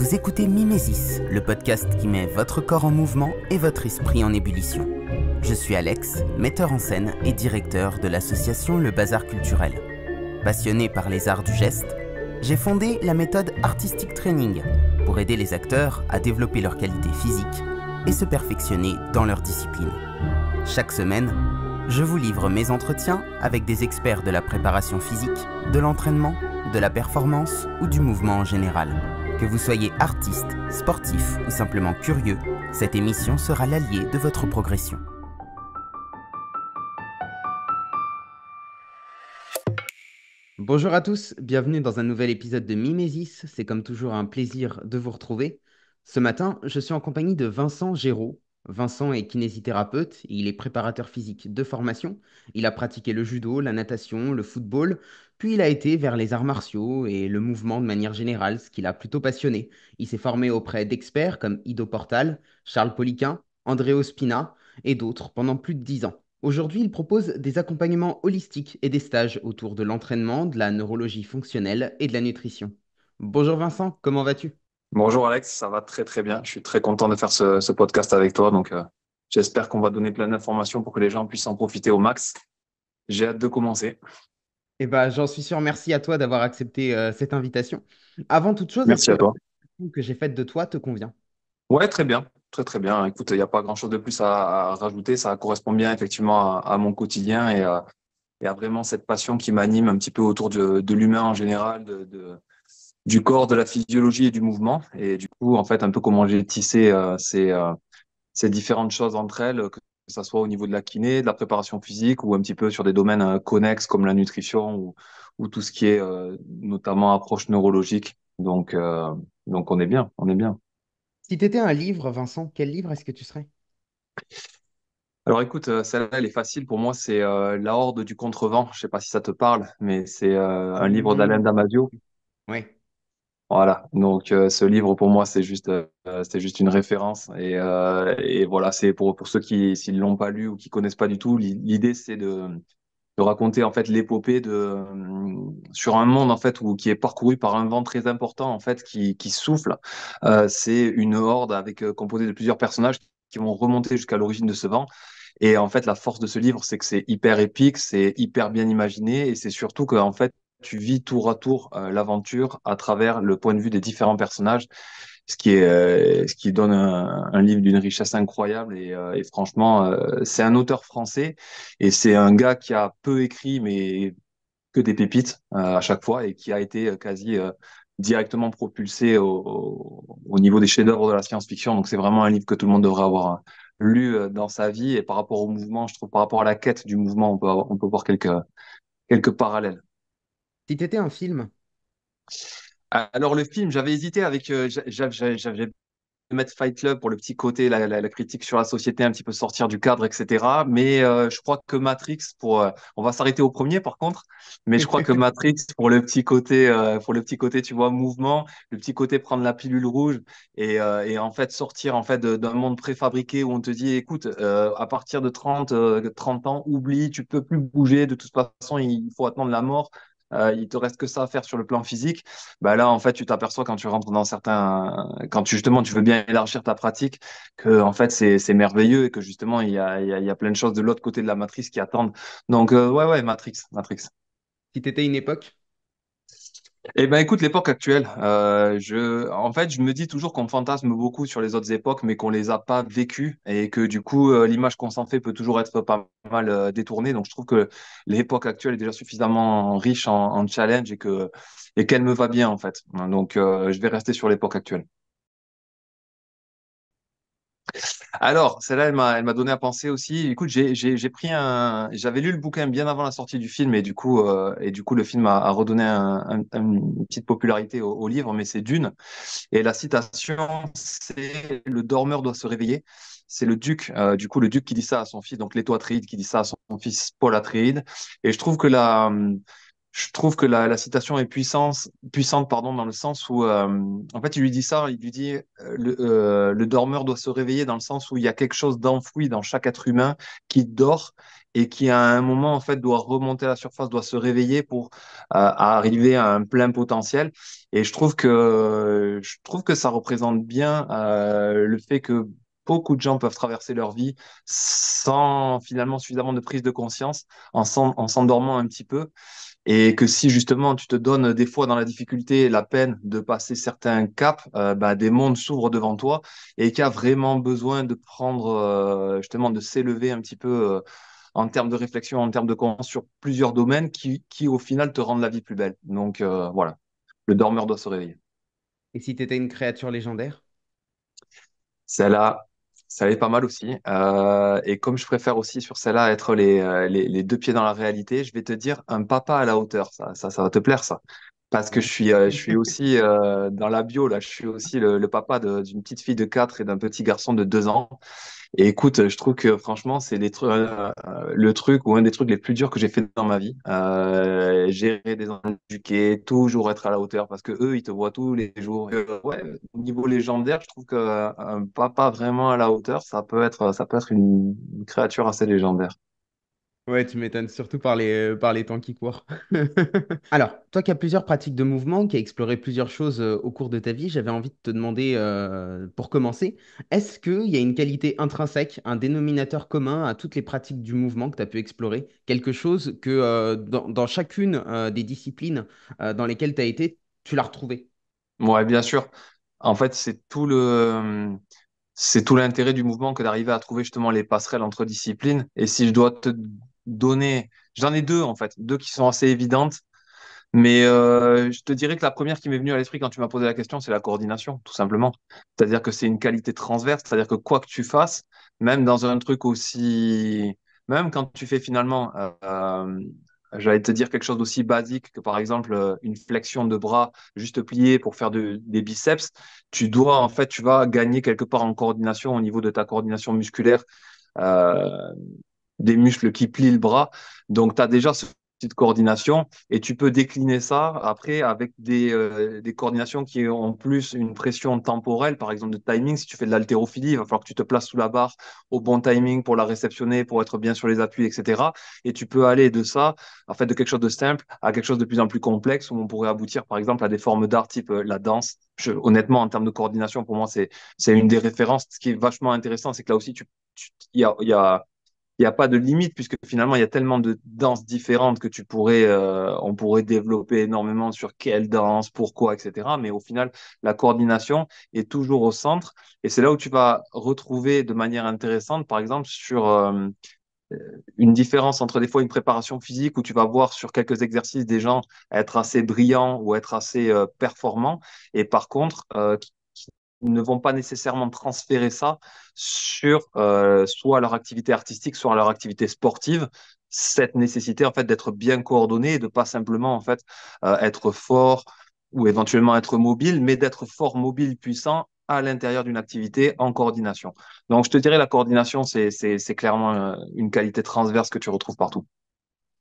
Vous écoutez Mimesis, le podcast qui met votre corps en mouvement et votre esprit en ébullition. Je suis Alex, metteur en scène et directeur de l'association Le Bazar Culturel. Passionné par les arts du geste, j'ai fondé la méthode Artistic Training pour aider les acteurs à développer leurs qualités physiques et se perfectionner dans leur discipline. Chaque semaine, je vous livre mes entretiens avec des experts de la préparation physique, de l'entraînement, de la performance ou du mouvement en général. Que vous soyez artiste, sportif ou simplement curieux, cette émission sera l'allié de votre progression. Bonjour à tous, bienvenue dans un nouvel épisode de Mimesis. C'est comme toujours un plaisir de vous retrouver. Ce matin, je suis en compagnie de Vincent Géraud. Vincent est kinésithérapeute et il est préparateur physique de formation. Il a pratiqué le judo, la natation, le football, puis il a été vers les arts martiaux et le mouvement de manière générale, ce qui l'a plutôt passionné. Il s'est formé auprès d'experts comme Ido Portal, Charles Poliquin, André Spina et d'autres pendant plus de 10 ans. Aujourd'hui, il propose des accompagnements holistiques et des stages autour de l'entraînement, de la neurologie fonctionnelle et de la nutrition. Bonjour Vincent, comment vas-tu? Bonjour Alex, ça va très très bien. Je suis très content de faire ce podcast avec toi. Donc, j'espère qu'on va donner plein d'informations pour que les gens puissent en profiter au max. J'ai hâte de commencer. Eh ben, j'en suis sûr, merci à toi d'avoir accepté cette invitation. Avant toute chose, est-ce Merci que à la toi. présentation que j'ai faite de toi te convient? Ouais, très bien. Très très bien. Écoute, il n'y a pas grand-chose de plus à rajouter. Ça correspond bien effectivement à mon quotidien et à vraiment cette passion qui m'anime un petit peu autour de l'humain en général, du corps, de la physiologie et du mouvement. Et du coup, en fait, un peu comment j'ai tissé ces différentes choses entre elles, que ça soit au niveau de la kiné, de la préparation physique ou un petit peu sur des domaines connexes comme la nutrition ou tout ce qui est notamment approche neurologique. Donc on est bien, on est bien. Si tu étais un livre, Vincent, quel livre est-ce que tu serais? Alors écoute, celle-là, elle est facile pour moi, c'est La Horde du Contrevent. Je sais pas si ça te parle, mais c'est un livre d'Alain Non. Damasio. Oui. Voilà, donc ce livre pour moi c'est juste une référence et voilà, c'est pour ceux qui s'ils l'ont pas lu ou qui connaissent pas du tout, l'idée c'est de raconter en fait l'épopée sur un monde en fait qui est parcouru par un vent très important en fait qui souffle. C'est une horde avec composée de plusieurs personnages qui vont remonter jusqu'à l'origine de ce vent. Et en fait, la force de ce livre, c'est que c'est hyper épique, c'est hyper bien imaginé, et c'est surtout que en fait, tu vis tour à tour l'aventure à travers le point de vue des différents personnages, ce qui donne un livre d'une richesse incroyable. Et franchement, c'est un auteur français et c'est un gars qui a peu écrit, mais que des pépites à chaque fois et qui a été quasi directement propulsé au niveau des chefs-d'œuvre de la science-fiction. Donc c'est vraiment un livre que tout le monde devrait avoir lu dans sa vie. Et par rapport au mouvement, je trouve par rapport à la quête du mouvement, on peut voir quelques parallèles. Si tu étais un film, Alors le film, j'avais hésité avec, j'avais de mettre Fight Club pour le petit côté, la critique sur la société, un petit peu sortir du cadre, etc. Mais je crois que Matrix, on va s'arrêter au premier par contre, mais je crois que Matrix pour le petit côté, tu vois, mouvement, le petit côté prendre la pilule rouge et en fait sortir en fait d'un monde préfabriqué où on te dit, écoute, à partir de 30 ans, oublie, tu peux plus bouger, de toute façon, il faut attendre la mort. Il te reste que ça à faire sur le plan physique. Bah là, en fait, tu t'aperçois quand tu rentres dans quand justement tu veux bien élargir ta pratique, que en fait c'est merveilleux et que justement il y a plein de choses de l'autre côté de la matrice qui attendent. Donc ouais, Matrix. si tu étais une époque, Eh ben écoute, l'époque actuelle, en fait, je me dis toujours qu'on fantasme beaucoup sur les autres époques, mais qu'on les a pas vécues et que du coup, l'image qu'on s'en fait peut toujours être pas mal détournée. Donc, je trouve que l'époque actuelle est déjà suffisamment riche en challenge et qu'elle me va bien en fait. Donc, je vais rester sur l'époque actuelle. Alors, celle-là, elle m'a donné à penser aussi. Écoute, j'avais lu le bouquin bien avant la sortie du film et du coup, le film a redonné une petite popularité au livre, mais c'est Dune. Et la citation, c'est le dormeur doit se réveiller. C'est le duc, du coup, le duc qui dit ça à son fils, donc Leto Atréide qui dit ça à son fils Paul Atréide. Et je trouve que la citation est puissante, pardon, dans le sens où, en fait, il lui dit ça, il lui dit, le dormeur doit se réveiller dans le sens où il y a quelque chose d'enfoui dans chaque être humain qui dort et qui à un moment en fait doit remonter à la surface, doit se réveiller pour arriver à un plein potentiel. Et je trouve que ça représente bien le fait que beaucoup de gens peuvent traverser leur vie sans finalement suffisamment de prise de conscience, en s'endormant un petit peu, et que si justement tu te donnes des fois dans la difficulté la peine de passer certains caps, bah, des mondes s'ouvrent devant toi et qu'il y a vraiment besoin de prendre justement de s'élever un petit peu en termes de réflexion, en termes de conscience sur plusieurs domaines qui au final te rendent la vie plus belle. Donc voilà, le dormeur doit se réveiller. Et si tu étais une créature légendaire? Celle-là, ça est pas mal aussi. Et comme je préfère aussi sur celle-là être les deux pieds dans la réalité, je vais te dire un papa à la hauteur. Ça va te plaire, ça. Parce que Ouais. je suis aussi dans la bio, là, je suis aussi le papa d'une petite fille de 4 et d'un petit garçon de 2 ans. Et écoute, je trouve que franchement, c'est le truc ou un des trucs les plus durs que j'ai fait dans ma vie. Gérer des enfants éduqués, toujours être à la hauteur parce que eux, ils te voient tous les jours. Ouais, au niveau légendaire, je trouve qu'un papa vraiment à la hauteur, ça peut être une créature assez légendaire. Ouais, tu m'étonnes surtout par les temps qui courent. Alors, toi qui as plusieurs pratiques de mouvement, qui as exploré plusieurs choses au cours de ta vie, j'avais envie de te demander, pour commencer, est-ce qu'il y a une qualité intrinsèque, un dénominateur commun à toutes les pratiques du mouvement que tu as pu explorer? Quelque chose que dans chacune des disciplines dans lesquelles tu as été, tu l'as retrouvé? Ouais, bien sûr. En fait, c'est tout l'intérêt du mouvement que d'arriver à trouver justement les passerelles entre disciplines. Et si je dois te donner, j'en ai deux en fait, deux qui sont assez évidentes. Mais je te dirais que la première qui m'est venue à l'esprit quand tu m'as posé la question, c'est la coordination, tout simplement. C'est-à-dire que c'est une qualité transverse, c'est-à-dire que quoi que tu fasses, même dans un truc aussi, même quand tu fais finalement, j'allais te dire quelque chose d'aussi basique que par exemple une flexion de bras juste plié pour faire des biceps, tu vas gagner quelque part en coordination au niveau de ta coordination musculaire, euh, des muscles qui plient le bras. Donc, tu as déjà ce petite coordination et tu peux décliner ça après avec des coordinations qui ont plus une pression temporelle, par exemple de timing. Si tu fais de l'haltérophilie, il va falloir que tu te places sous la barre au bon timing pour la réceptionner, pour être bien sur les appuis, etc. Et tu peux aller de ça, en fait, de quelque chose de simple à quelque chose de plus en plus complexe où on pourrait aboutir, par exemple, à des formes d'art type la danse. Honnêtement, en termes de coordination, pour moi, c'est une des références. Ce qui est vachement intéressant, c'est que là aussi, il n'y a pas de limite puisque finalement il y a tellement de danses différentes que on pourrait développer énormément sur quelle danse, pourquoi, etc. Mais au final, la coordination est toujours au centre et c'est là où tu vas retrouver de manière intéressante, par exemple, sur une différence entre des fois une préparation physique où tu vas voir sur quelques exercices des gens être assez brillants ou être assez performants et par contre ne vont pas nécessairement transférer ça sur soit leur activité artistique, soit leur activité sportive. Cette nécessité en fait d'être bien coordonné et de pas simplement en fait être fort ou éventuellement être mobile, mais d'être fort, mobile, puissant à l'intérieur d'une activité en coordination. Donc je te dirais la coordination, c'est clairement une qualité transverse que tu retrouves partout.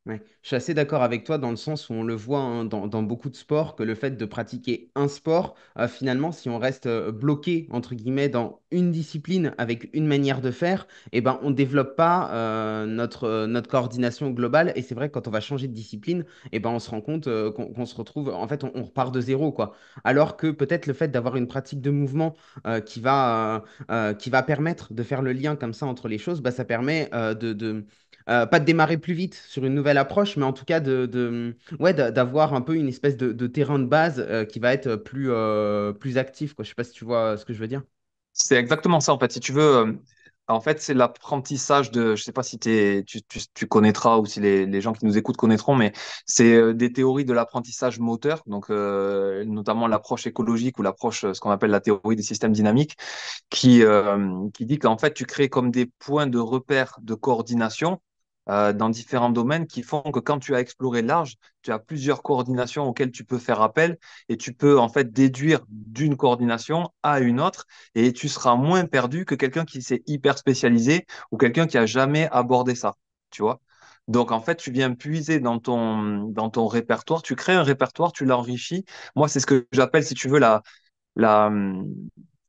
Ouais. Je suis assez d'accord avec toi dans le sens où on le voit hein, dans beaucoup de sports, que le fait de pratiquer un sport, finalement, si on reste bloqué, entre guillemets, dans une discipline avec une manière de faire, eh ben, on ne développe pas notre coordination globale. Et c'est vrai que quand on va changer de discipline, eh ben, on se rend compte qu'on se retrouve, en fait, on repart de zéro, quoi. Alors que peut-être le fait d'avoir une pratique de mouvement qui va permettre de faire le lien comme ça entre les choses, bah, ça permet pas de démarrer plus vite sur une nouvelle approche, mais en tout cas ouais, d'avoir un peu une espèce de terrain de base qui va être plus actif, quoi. Je sais pas si tu vois ce que je veux dire. C'est exactement ça, en fait. Si tu veux, en fait, c'est l'apprentissage je sais pas si tu connaîtras ou si les gens qui nous écoutent connaîtront, mais c'est des théories de l'apprentissage moteur, donc notamment l'approche écologique ou l'approche, ce qu'on appelle la théorie des systèmes dynamiques, qui dit qu'en fait, tu crées comme des points de repère de coordination dans différents domaines qui font que quand tu as exploré large, tu as plusieurs coordinations auxquelles tu peux faire appel et tu peux en fait déduire d'une coordination à une autre et tu seras moins perdu que quelqu'un qui s'est hyper spécialisé ou quelqu'un qui a jamais abordé ça, tu vois. Donc en fait, tu viens puiser dans ton répertoire, tu crées un répertoire, tu l'enrichis. Moi, c'est ce que j'appelle, si tu veux, la,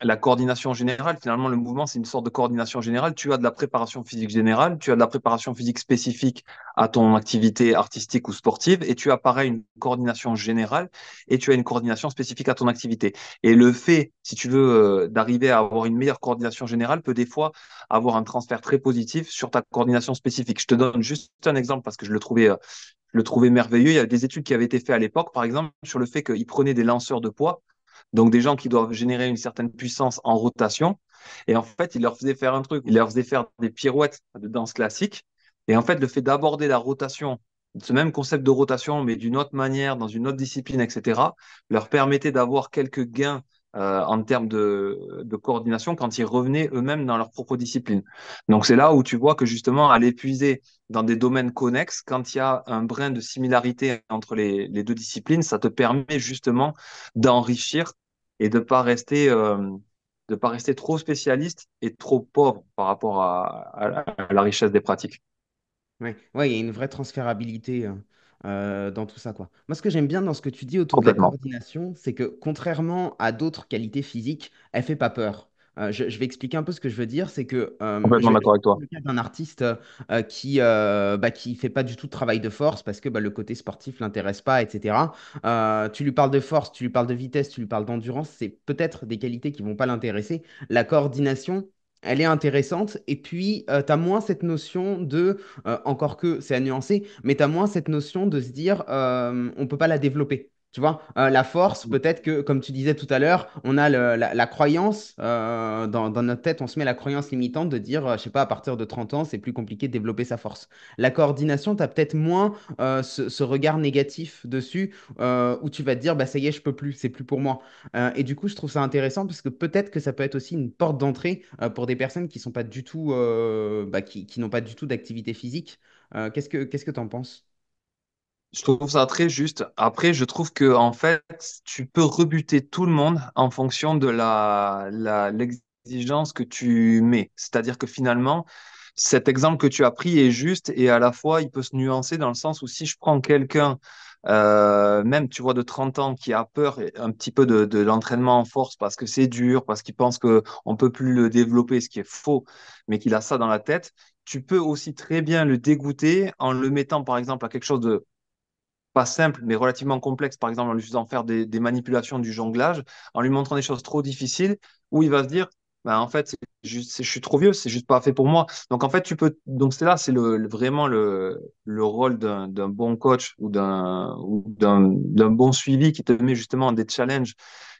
la coordination générale, finalement, le mouvement, c'est une sorte de coordination générale. Tu as de la préparation physique générale, tu as de la préparation physique spécifique à ton activité artistique ou sportive, et tu as pareil une coordination générale, et tu as une coordination spécifique à ton activité. Et le fait, si tu veux, d'arriver à avoir une meilleure coordination générale peut des fois avoir un transfert très positif sur ta coordination spécifique. Je te donne juste un exemple parce que je le trouvais merveilleux. Il y a des études qui avaient été faites à l'époque, par exemple, sur le fait qu'ils prenaient des lanceurs de poids, donc des gens qui doivent générer une certaine puissance en rotation. Et en fait, ils leur faisaient faire un truc, ils leur faisaient faire des pirouettes de danse classique. Et en fait, le fait d'aborder la rotation, ce même concept de rotation, mais d'une autre manière, dans une autre discipline, etc., leur permettait d'avoir quelques gains en termes de coordination quand ils revenaient eux-mêmes dans leur propre discipline. Donc c'est là où tu vois que justement, à l'épuiser dans des domaines connexes, quand il y a un brin de similarité entre les deux disciplines, ça te permet justement d'enrichir et de pas rester trop spécialiste et trop pauvre par rapport à la richesse des pratiques. Ouais, ouais, il y a une vraie transférabilité dans tout ça, quoi. Moi, ce que j'aime bien dans ce que tu dis autour de la Complètement. coordination, c'est que contrairement à d'autres qualités physiques, elle fait pas peur. Je vais expliquer un peu ce que je veux dire, c'est que Complètement je vais d'accord avec prendre toi. le cas d'un artiste qui fait pas du tout de travail de force parce que le côté sportif l'intéresse pas, etc. Tu lui parles de force, tu lui parles de vitesse, tu lui parles d'endurance, c'est peut-être des qualités qui vont pas l'intéresser. La coordination, elle est intéressante et puis tu as moins cette notion de encore que c'est à nuancer, mais tu as moins cette notion de se dire on peut pas la développer. Tu vois, la force, peut-être que, comme tu disais tout à l'heure, on a la croyance, dans notre tête, on se met la croyance limitante de dire, je sais pas, à partir de 30 ans, c'est plus compliqué de développer sa force. La coordination, tu as peut-être moins ce regard négatif dessus, où tu vas te dire, bah, ça y est, je peux plus, c'est plus pour moi. Et du coup, je trouve ça intéressant parce que peut-être que ça peut être aussi une porte d'entrée pour des personnes qui sont pas du tout, qui n'ont pas du tout d'activité physique. Qu'est-ce que tu en penses? Je trouve ça très juste. Après, je trouve que en fait, tu peux rebuter tout le monde en fonction de l'exigence que tu mets. C'est-à-dire que finalement, cet exemple que tu as pris est juste et à la fois, il peut se nuancer dans le sens où si je prends quelqu'un, même tu vois, de 30 ans qui a peur un petit peu de l'entraînement en force parce que c'est dur, parce qu'il pense qu'on ne peut plus le développer, ce qui est faux, mais qu'il a ça dans la tête, tu peux aussi très bien le dégoûter en le mettant, par exemple, à quelque chose de pas simple, mais relativement complexe, par exemple en lui faisant faire des manipulations du jonglage, en lui montrant des choses trop difficiles, où il va se dire, bah, en fait, je suis trop vieux, c'est juste pas fait pour moi. Donc en fait, donc c'est là, c'est vraiment le rôle d'un bon coach ou d'un bon suivi qui te met justement des challenges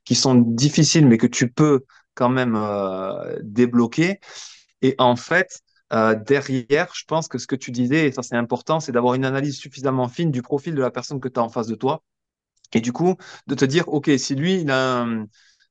qui sont difficiles, mais que tu peux quand même débloquer. Et en fait, derrière, je pense que ce que tu disais, et ça c'est important, c'est d'avoir une analyse suffisamment fine du profil de la personne que tu as en face de toi. Et du coup, de te dire, OK, si lui, il a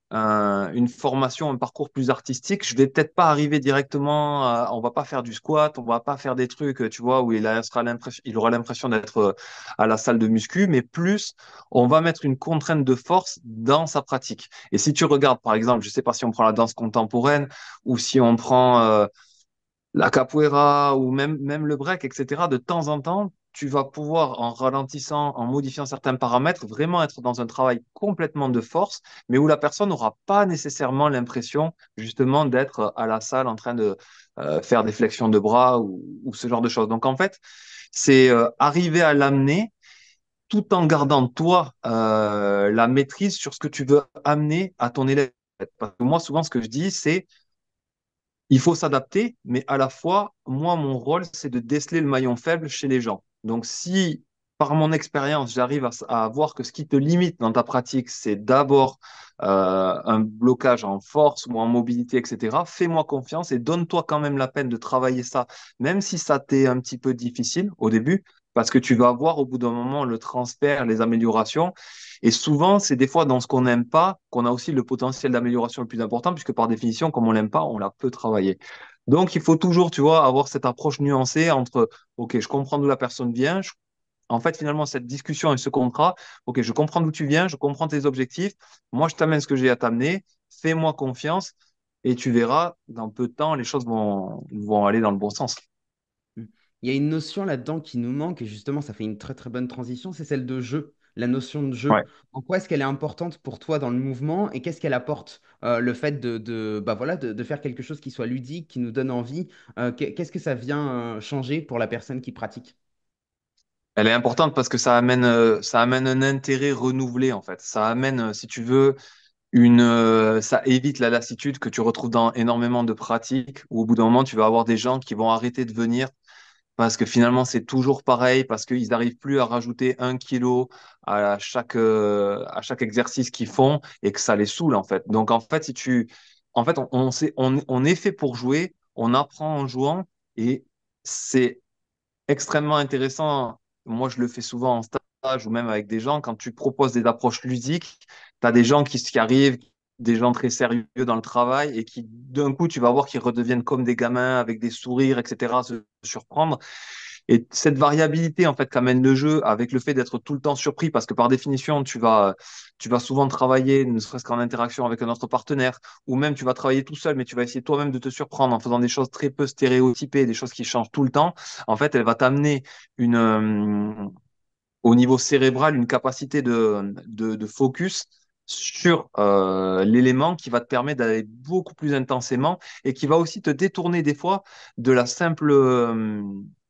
une formation, un parcours plus artistique, je vais peut-être pas arriver directement, on va pas faire du squat, on va pas faire des trucs, tu vois, où il aura l'impression d'être à la salle de muscu, mais plus, on va mettre une contrainte de force dans sa pratique. Et si tu regardes, par exemple, je sais pas si on prend la danse contemporaine ou si on prend la capoeira ou même le break, etc., de temps en temps, tu vas pouvoir, en ralentissant, en modifiant certains paramètres, vraiment être dans un travail complètement de force, mais où la personne n'aura pas nécessairement l'impression, justement, d'être à la salle en train de faire des flexions de bras ou ce genre de choses. Donc, en fait, c'est arriver à l'amener tout en gardant, toi, la maîtrise sur ce que tu veux amener à ton élève. Parce que moi, souvent, ce que je dis, c'est il faut s'adapter, mais à la fois, moi, mon rôle, c'est de déceler le maillon faible chez les gens. Donc, si par mon expérience, j'arrive à voir que ce qui te limite dans ta pratique, c'est d'abord un blocage en force ou en mobilité, etc., fais-moi confiance et donne-toi quand même la peine de travailler ça, même si ça t'est un petit peu difficile au début, parce que tu vas voir au bout d'un moment le transfert, les améliorations. Et souvent, c'est des fois dans ce qu'on n'aime pas qu'on a aussi le potentiel d'amélioration le plus important, puisque par définition, comme on l'aime pas, on la peut travailler. Donc, il faut toujours, tu vois, avoir cette approche nuancée entre, OK, je comprends d'où la personne vient. En fait, finalement, cette discussion et ce contrat, OK, je comprends d'où tu viens, je comprends tes objectifs. Moi, je t'amène ce que j'ai à t'amener. Fais-moi confiance et tu verras, dans peu de temps, les choses vont aller dans le bon sens. Mm. Il y a une notion là-dedans qui nous manque, et justement, ça fait une très très bonne transition, c'est celle de jeu. la notion de jeu. Ouais. En quoi est-ce qu'elle est importante pour toi dans le mouvement et qu'est-ce qu'elle apporte le fait bah voilà, de faire quelque chose qui soit ludique, qui nous donne envie, qu'est-ce que ça vient changer pour la personne qui pratique? Elle est importante parce que ça amène un intérêt renouvelé, en fait. Ça amène, si tu veux, ça évite la lassitude que tu retrouves dans énormément de pratiques où au bout d'un moment, tu vas avoir des gens qui vont arrêter de venir parce que finalement, c'est toujours pareil, parce qu'ils n'arrivent plus à rajouter 1 kilo à chaque exercice qu'ils font et que ça les saoule, en fait. Donc, en fait, en fait, on est fait pour jouer, on apprend en jouant et c'est extrêmement intéressant. Moi, je le fais souvent en stage ou même avec des gens. Quand tu proposes des approches ludiques, tu as des gens qui arrivent, des gens très sérieux dans le travail et qui, d'un coup, tu vas voir qu'ils redeviennent comme des gamins avec des sourires, etc., se surprendre. Et cette variabilité, en fait, qu'amène le jeu avec le fait d'être tout le temps surpris, parce que par définition, tu vas souvent travailler, ne serait-ce qu'en interaction avec un autre partenaire, ou même tu vas travailler tout seul, mais tu vas essayer toi-même de te surprendre en faisant des choses très peu stéréotypées, des choses qui changent tout le temps. En fait, elle va t'amener au niveau cérébral une capacité de focus sur l'élément qui va te permettre d'aller beaucoup plus intensément et qui va aussi te détourner des fois de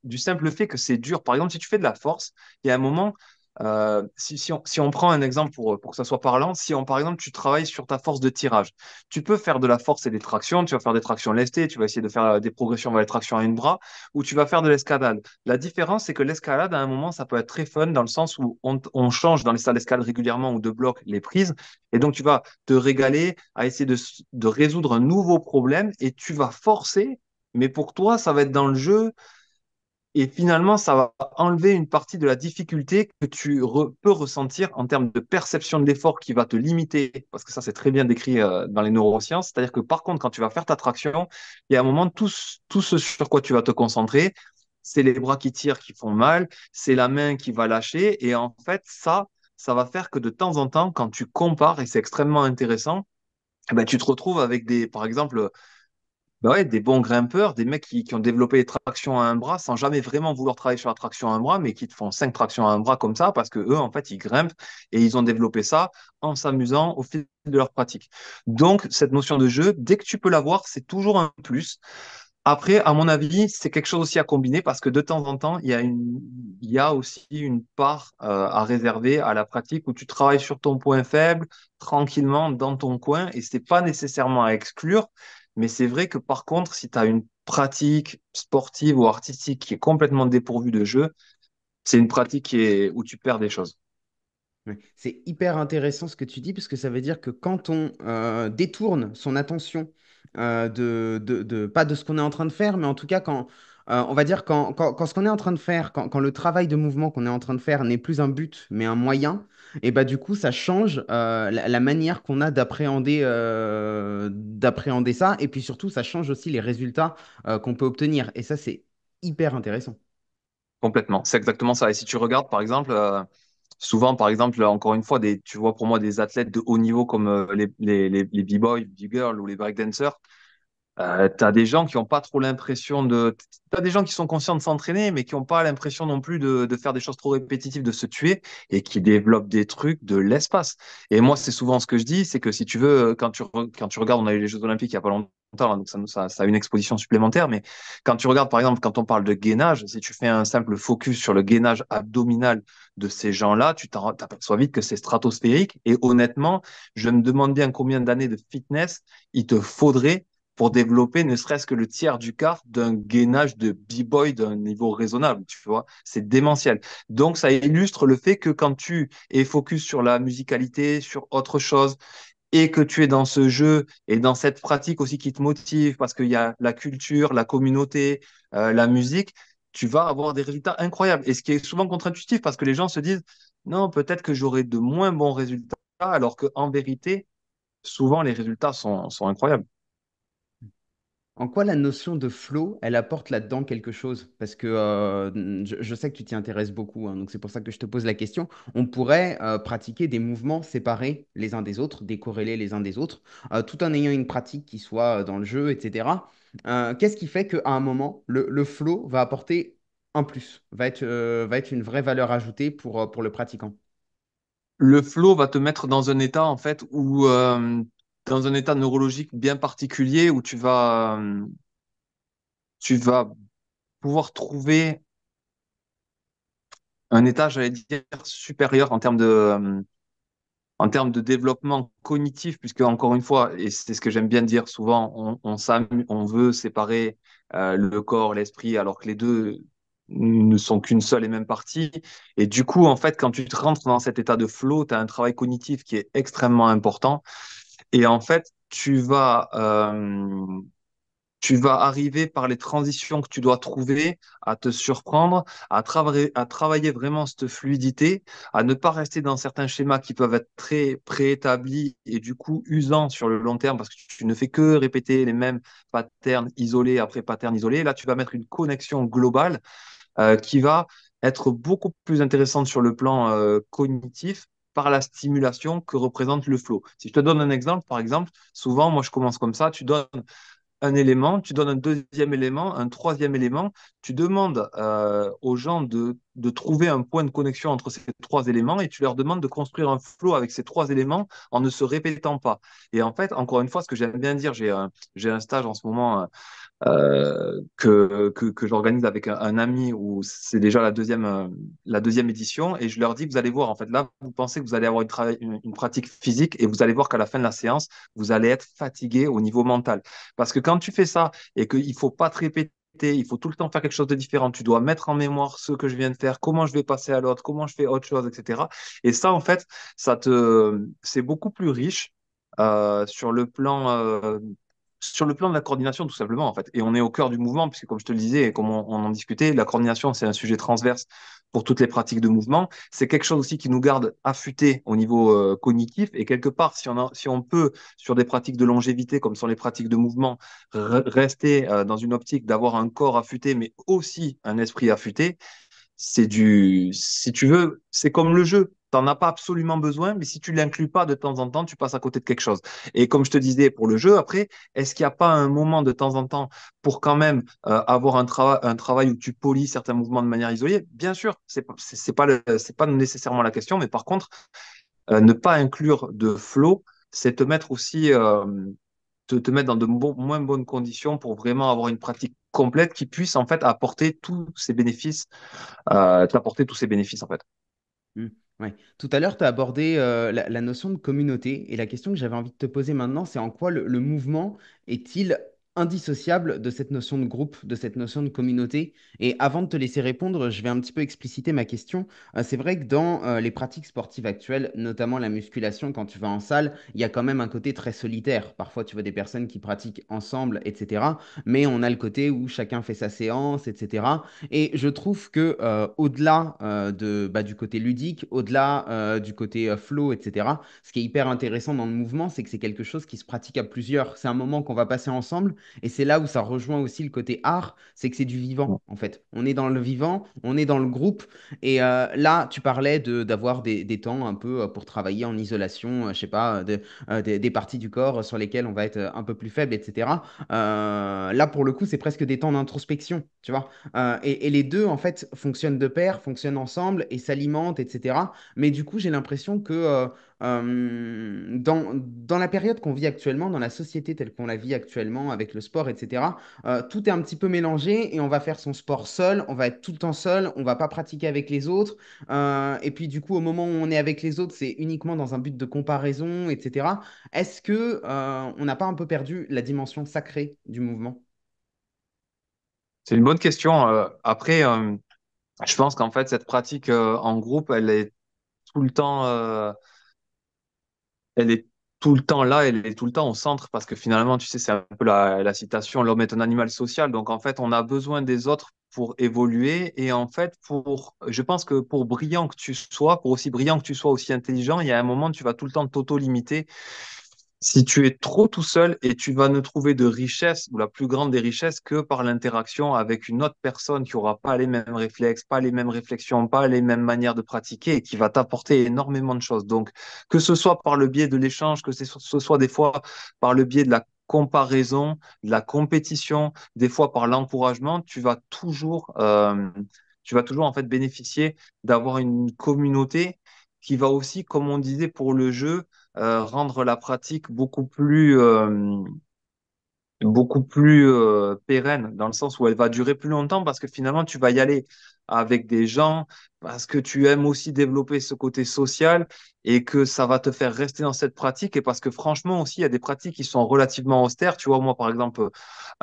du simple fait que c'est dur. Par exemple, si tu fais de la force, il y a un moment, si on prend un exemple pour que ça soit parlant, si on, par exemple, tu travailles sur ta force de tirage, tu peux faire de la force et des tractions, tu vas faire des tractions lestées, tu vas essayer de faire des progressions vers les tractions à une bras, ou tu vas faire de l'escalade. La différence, c'est que l'escalade, à un moment, ça peut être très fun dans le sens où on change dans les salles d'escalade régulièrement ou de bloc les prises. Et donc, tu vas te régaler à essayer de résoudre un nouveau problème et tu vas forcer, mais pour toi, ça va être dans le jeu. Et finalement, ça va enlever une partie de la difficulté que peux ressentir en termes de perception de l'effort qui va te limiter, parce que ça, c'est très bien décrit dans les neurosciences. C'est-à-dire que par contre, quand tu vas faire ta traction, il y a un moment, tout ce sur quoi tu vas te concentrer, c'est les bras qui tirent, qui font mal, c'est la main qui va lâcher. Et en fait, ça va faire que de temps en temps, quand tu compares, et c'est extrêmement intéressant, eh ben, tu te retrouves avec par exemple, bah ouais, des bons grimpeurs, des mecs qui ont développé les tractions à un bras sans jamais vraiment vouloir travailler sur la traction à un bras, mais qui te font 5 tractions à un bras comme ça parce que eux, en fait, ils grimpent et ils ont développé ça en s'amusant au fil de leur pratique. Donc, cette notion de jeu, dès que tu peux l'avoir, c'est toujours un plus. Après, à mon avis, c'est quelque chose aussi à combiner parce que de temps en temps, il y a aussi une part à réserver à la pratique où tu travailles sur ton point faible tranquillement dans ton coin et c'est pas nécessairement à exclure. Mais c'est vrai que par contre, si tu as une pratique sportive ou artistique qui est complètement dépourvue de jeu, c'est une pratique où tu perds des choses. Ouais. C'est hyper intéressant ce que tu dis, parce que ça veut dire que quand on détourne son attention pas de ce qu'on est en train de faire, mais en tout cas quand, on va dire, quand ce qu'on est en train de faire, quand le travail de mouvement qu'on est en train de faire n'est plus un but, mais un moyen, et bah du coup, ça change la manière qu'on a d'appréhender ça, et puis surtout, ça change aussi les résultats qu'on peut obtenir. Et ça, c'est hyper intéressant. Complètement. C'est exactement ça. Et si tu regardes, par exemple, souvent, par exemple, encore une fois, tu vois pour moi des athlètes de haut niveau comme les b-boys, b-girls ou les breakdancers. T'as des gens qui n'ont pas trop l'impression T'as des gens qui sont conscients de s'entraîner, mais qui n'ont pas l'impression non plus de faire des choses trop répétitives, de se tuer, et qui développent des trucs de l'espace. Et moi, c'est souvent ce que je dis, c'est que si tu veux, quand tu regardes, on a eu les Jeux Olympiques il n'y a pas longtemps, hein, donc ça a une exposition supplémentaire, mais quand tu regardes, par exemple, quand on parle de gainage, si tu fais un simple focus sur le gainage abdominal de ces gens-là, tu t'aperçois vite que c'est stratosphérique. Et honnêtement, je me demande bien combien d'années de fitness il te faudrait pour développer ne serait-ce que le tiers du quart d'un gainage de b-boy d'un niveau raisonnable, tu vois. C'est démentiel. Donc, ça illustre le fait que quand tu es focus sur la musicalité, sur autre chose, et que tu es dans ce jeu et dans cette pratique aussi qui te motive, parce qu'il y a la culture, la communauté, la musique, tu vas avoir des résultats incroyables. Et ce qui est souvent contre-intuitif, parce que les gens se disent, non, peut-être que j'aurai de moins bons résultats, alors qu'en vérité, souvent, les résultats sont incroyables. En quoi la notion de flow, elle apporte là-dedans quelque chose? Parce que je sais que tu t'y intéresses beaucoup, hein, donc c'est pour ça que je te pose la question. On pourrait pratiquer des mouvements séparés les uns des autres, décorrélés les uns des autres, tout en ayant une pratique qui soit dans le jeu, etc. Qu'est-ce qui fait qu'à un moment, le flow va apporter un plus, va être une vraie valeur ajoutée pour le pratiquant? le flow va te mettre dans un état, en fait, où, dans un état neurologique bien particulier où tu vas pouvoir trouver un état, j'allais dire, supérieur en termes de développement cognitif, puisque encore une fois, et c'est ce que j'aime bien dire souvent, on veut séparer le corps, l'esprit, alors que les deux ne sont qu'une seule et même partie. Et du coup, en fait, quand tu te rentres dans cet état de flow, tu as un travail cognitif qui est extrêmement important. Et en fait, tu vas arriver par les transitions que tu dois trouver à te surprendre, à travailler vraiment cette fluidité, à ne pas rester dans certains schémas qui peuvent être très préétablis et du coup usants sur le long terme parce que tu ne fais que répéter les mêmes patterns isolés après patterns isolés. Là, tu vas mettre une connexion globale qui va être beaucoup plus intéressante sur le plan cognitif par la stimulation que représente le flow. Si je te donne un exemple, par exemple, souvent, moi, je commence comme ça, tu donnes un élément, tu donnes un deuxième élément, un troisième élément, tu demandes aux gens de trouver un point de connexion entre ces trois éléments et tu leur demandes de construire un flow avec ces trois éléments en ne se répétant pas. Et en fait, encore une fois, ce que j'aime bien dire, j'ai un stage en ce moment que j'organise avec un ami où c'est déjà la deuxième édition et je leur dis, vous allez voir, en fait, là, vous pensez que vous allez avoir une pratique physique et vous allez voir qu'à la fin de la séance, vous allez être fatigué au niveau mental. Parce que quand tu fais ça et qu'il faut pas te répéter, il faut tout le temps faire quelque chose de différent. Tu dois mettre en mémoire ce que je viens de faire, comment je vais passer à l'autre, comment je fais autre chose, etc. Et ça, en fait, c'est beaucoup plus riche sur sur le plan de la coordination, tout simplement, en fait. Et on est au cœur du mouvement, puisque comme je te le disais, et comme on en discutait, la coordination, c'est un sujet transverse pour toutes les pratiques de mouvement. C'est quelque chose aussi qui nous garde affûtés au niveau cognitif. Et quelque part, si on peut, sur des pratiques de longévité, comme sont les pratiques de mouvement, rester dans une optique d'avoir un corps affûté, mais aussi un esprit affûté, si tu veux, c'est comme le jeu. T'en as pas absolument besoin, mais si tu l'inclus pas de temps en temps, tu passes à côté de quelque chose. Et comme je te disais pour le jeu, après, est-ce qu'il n'y a pas un moment de temps en temps pour quand même avoir un travail où tu polis certains mouvements de manière isolée? Bien sûr, c'est pas nécessairement la question, mais par contre, ne pas inclure de flow, c'est te mettre aussi te mettre dans de moins bonnes conditions pour vraiment avoir une pratique complète qui puisse en fait apporter tous ces bénéfices t'apporter tous ces bénéfices en fait. Mm. Ouais. Tout à l'heure, tu as abordé la notion de communauté et la question que j'avais envie de te poser maintenant, c'est en quoi le mouvement est-il indissociable de cette notion de groupe, de cette notion de communauté? Et avant de te laisser répondre, je vais un petit peu expliciter ma question. C'est vrai que dans les pratiques sportives actuelles, notamment la musculation, quand tu vas en salle, il y a quand même un côté très solitaire. Parfois, tu vois des personnes qui pratiquent ensemble, etc. Mais on a le côté où chacun fait sa séance, etc. Et je trouve que au-delà du côté ludique, au-delà du côté flow, etc., ce qui est hyper intéressant dans le mouvement, c'est que c'est quelque chose qui se pratique à plusieurs. C'est un moment qu'on va passer ensemble et c'est là où ça rejoint aussi le côté art, c'est que c'est du vivant en fait. On est dans le vivant, on est dans le groupe et là, tu parlais d'avoir des temps un peu pour travailler en isolation, je sais pas, des parties du corps sur lesquelles on va être un peu plus faible, etc. Là, pour le coup, c'est presque des temps d'introspection, tu vois. Et les deux, en fait, fonctionnent de pair, fonctionnent ensemble et s'alimentent, etc. Mais du coup, j'ai l'impression que dans la période qu'on vit actuellement, dans la société telle qu'on la vit actuellement, avec le sport, etc., tout est un petit peu mélangé et on va faire son sport seul, on va être tout le temps seul, on va pas pratiquer avec les autres. Et puis, du coup, au moment où on est avec les autres, c'est uniquement dans un but de comparaison, etc. Est-ce que on n'a pas un peu perdu la dimension sacrée du mouvement? C'est une bonne question. Après, je pense qu'en fait, cette pratique en groupe, tout le temps, euh, elle est tout le temps là, elle est tout le temps au centre parce que finalement, tu sais, c'est un peu la citation, l'homme est un animal social. Donc, en fait, on a besoin des autres pour évoluer. Et en fait, je pense que pour brillant que tu sois, pour aussi brillant que tu sois, aussi intelligent, il y a un moment, tu vas tout le temps t'auto-limiter. Si tu es trop tout seul et tu vas ne trouver de richesse ou la plus grande des richesses que par l'interaction avec une autre personne qui aura pas les mêmes réflexes, pas les mêmes réflexions, pas les mêmes manières de pratiquer et qui va t'apporter énormément de choses. Donc, que ce soit par le biais de l'échange, ce soit des fois par le biais de la comparaison, de la compétition, des fois par l'encouragement, tu vas toujours en fait bénéficier d'avoir une communauté qui va aussi, comme on disait pour le jeu, rendre la pratique beaucoup plus pérenne, dans le sens où elle va durer plus longtemps parce que finalement, tu vas y aller avec des gens, parce que tu aimes aussi développer ce côté social et que ça va te faire rester dans cette pratique. Et parce que franchement aussi, il y a des pratiques qui sont relativement austères. Tu vois, moi, par exemple,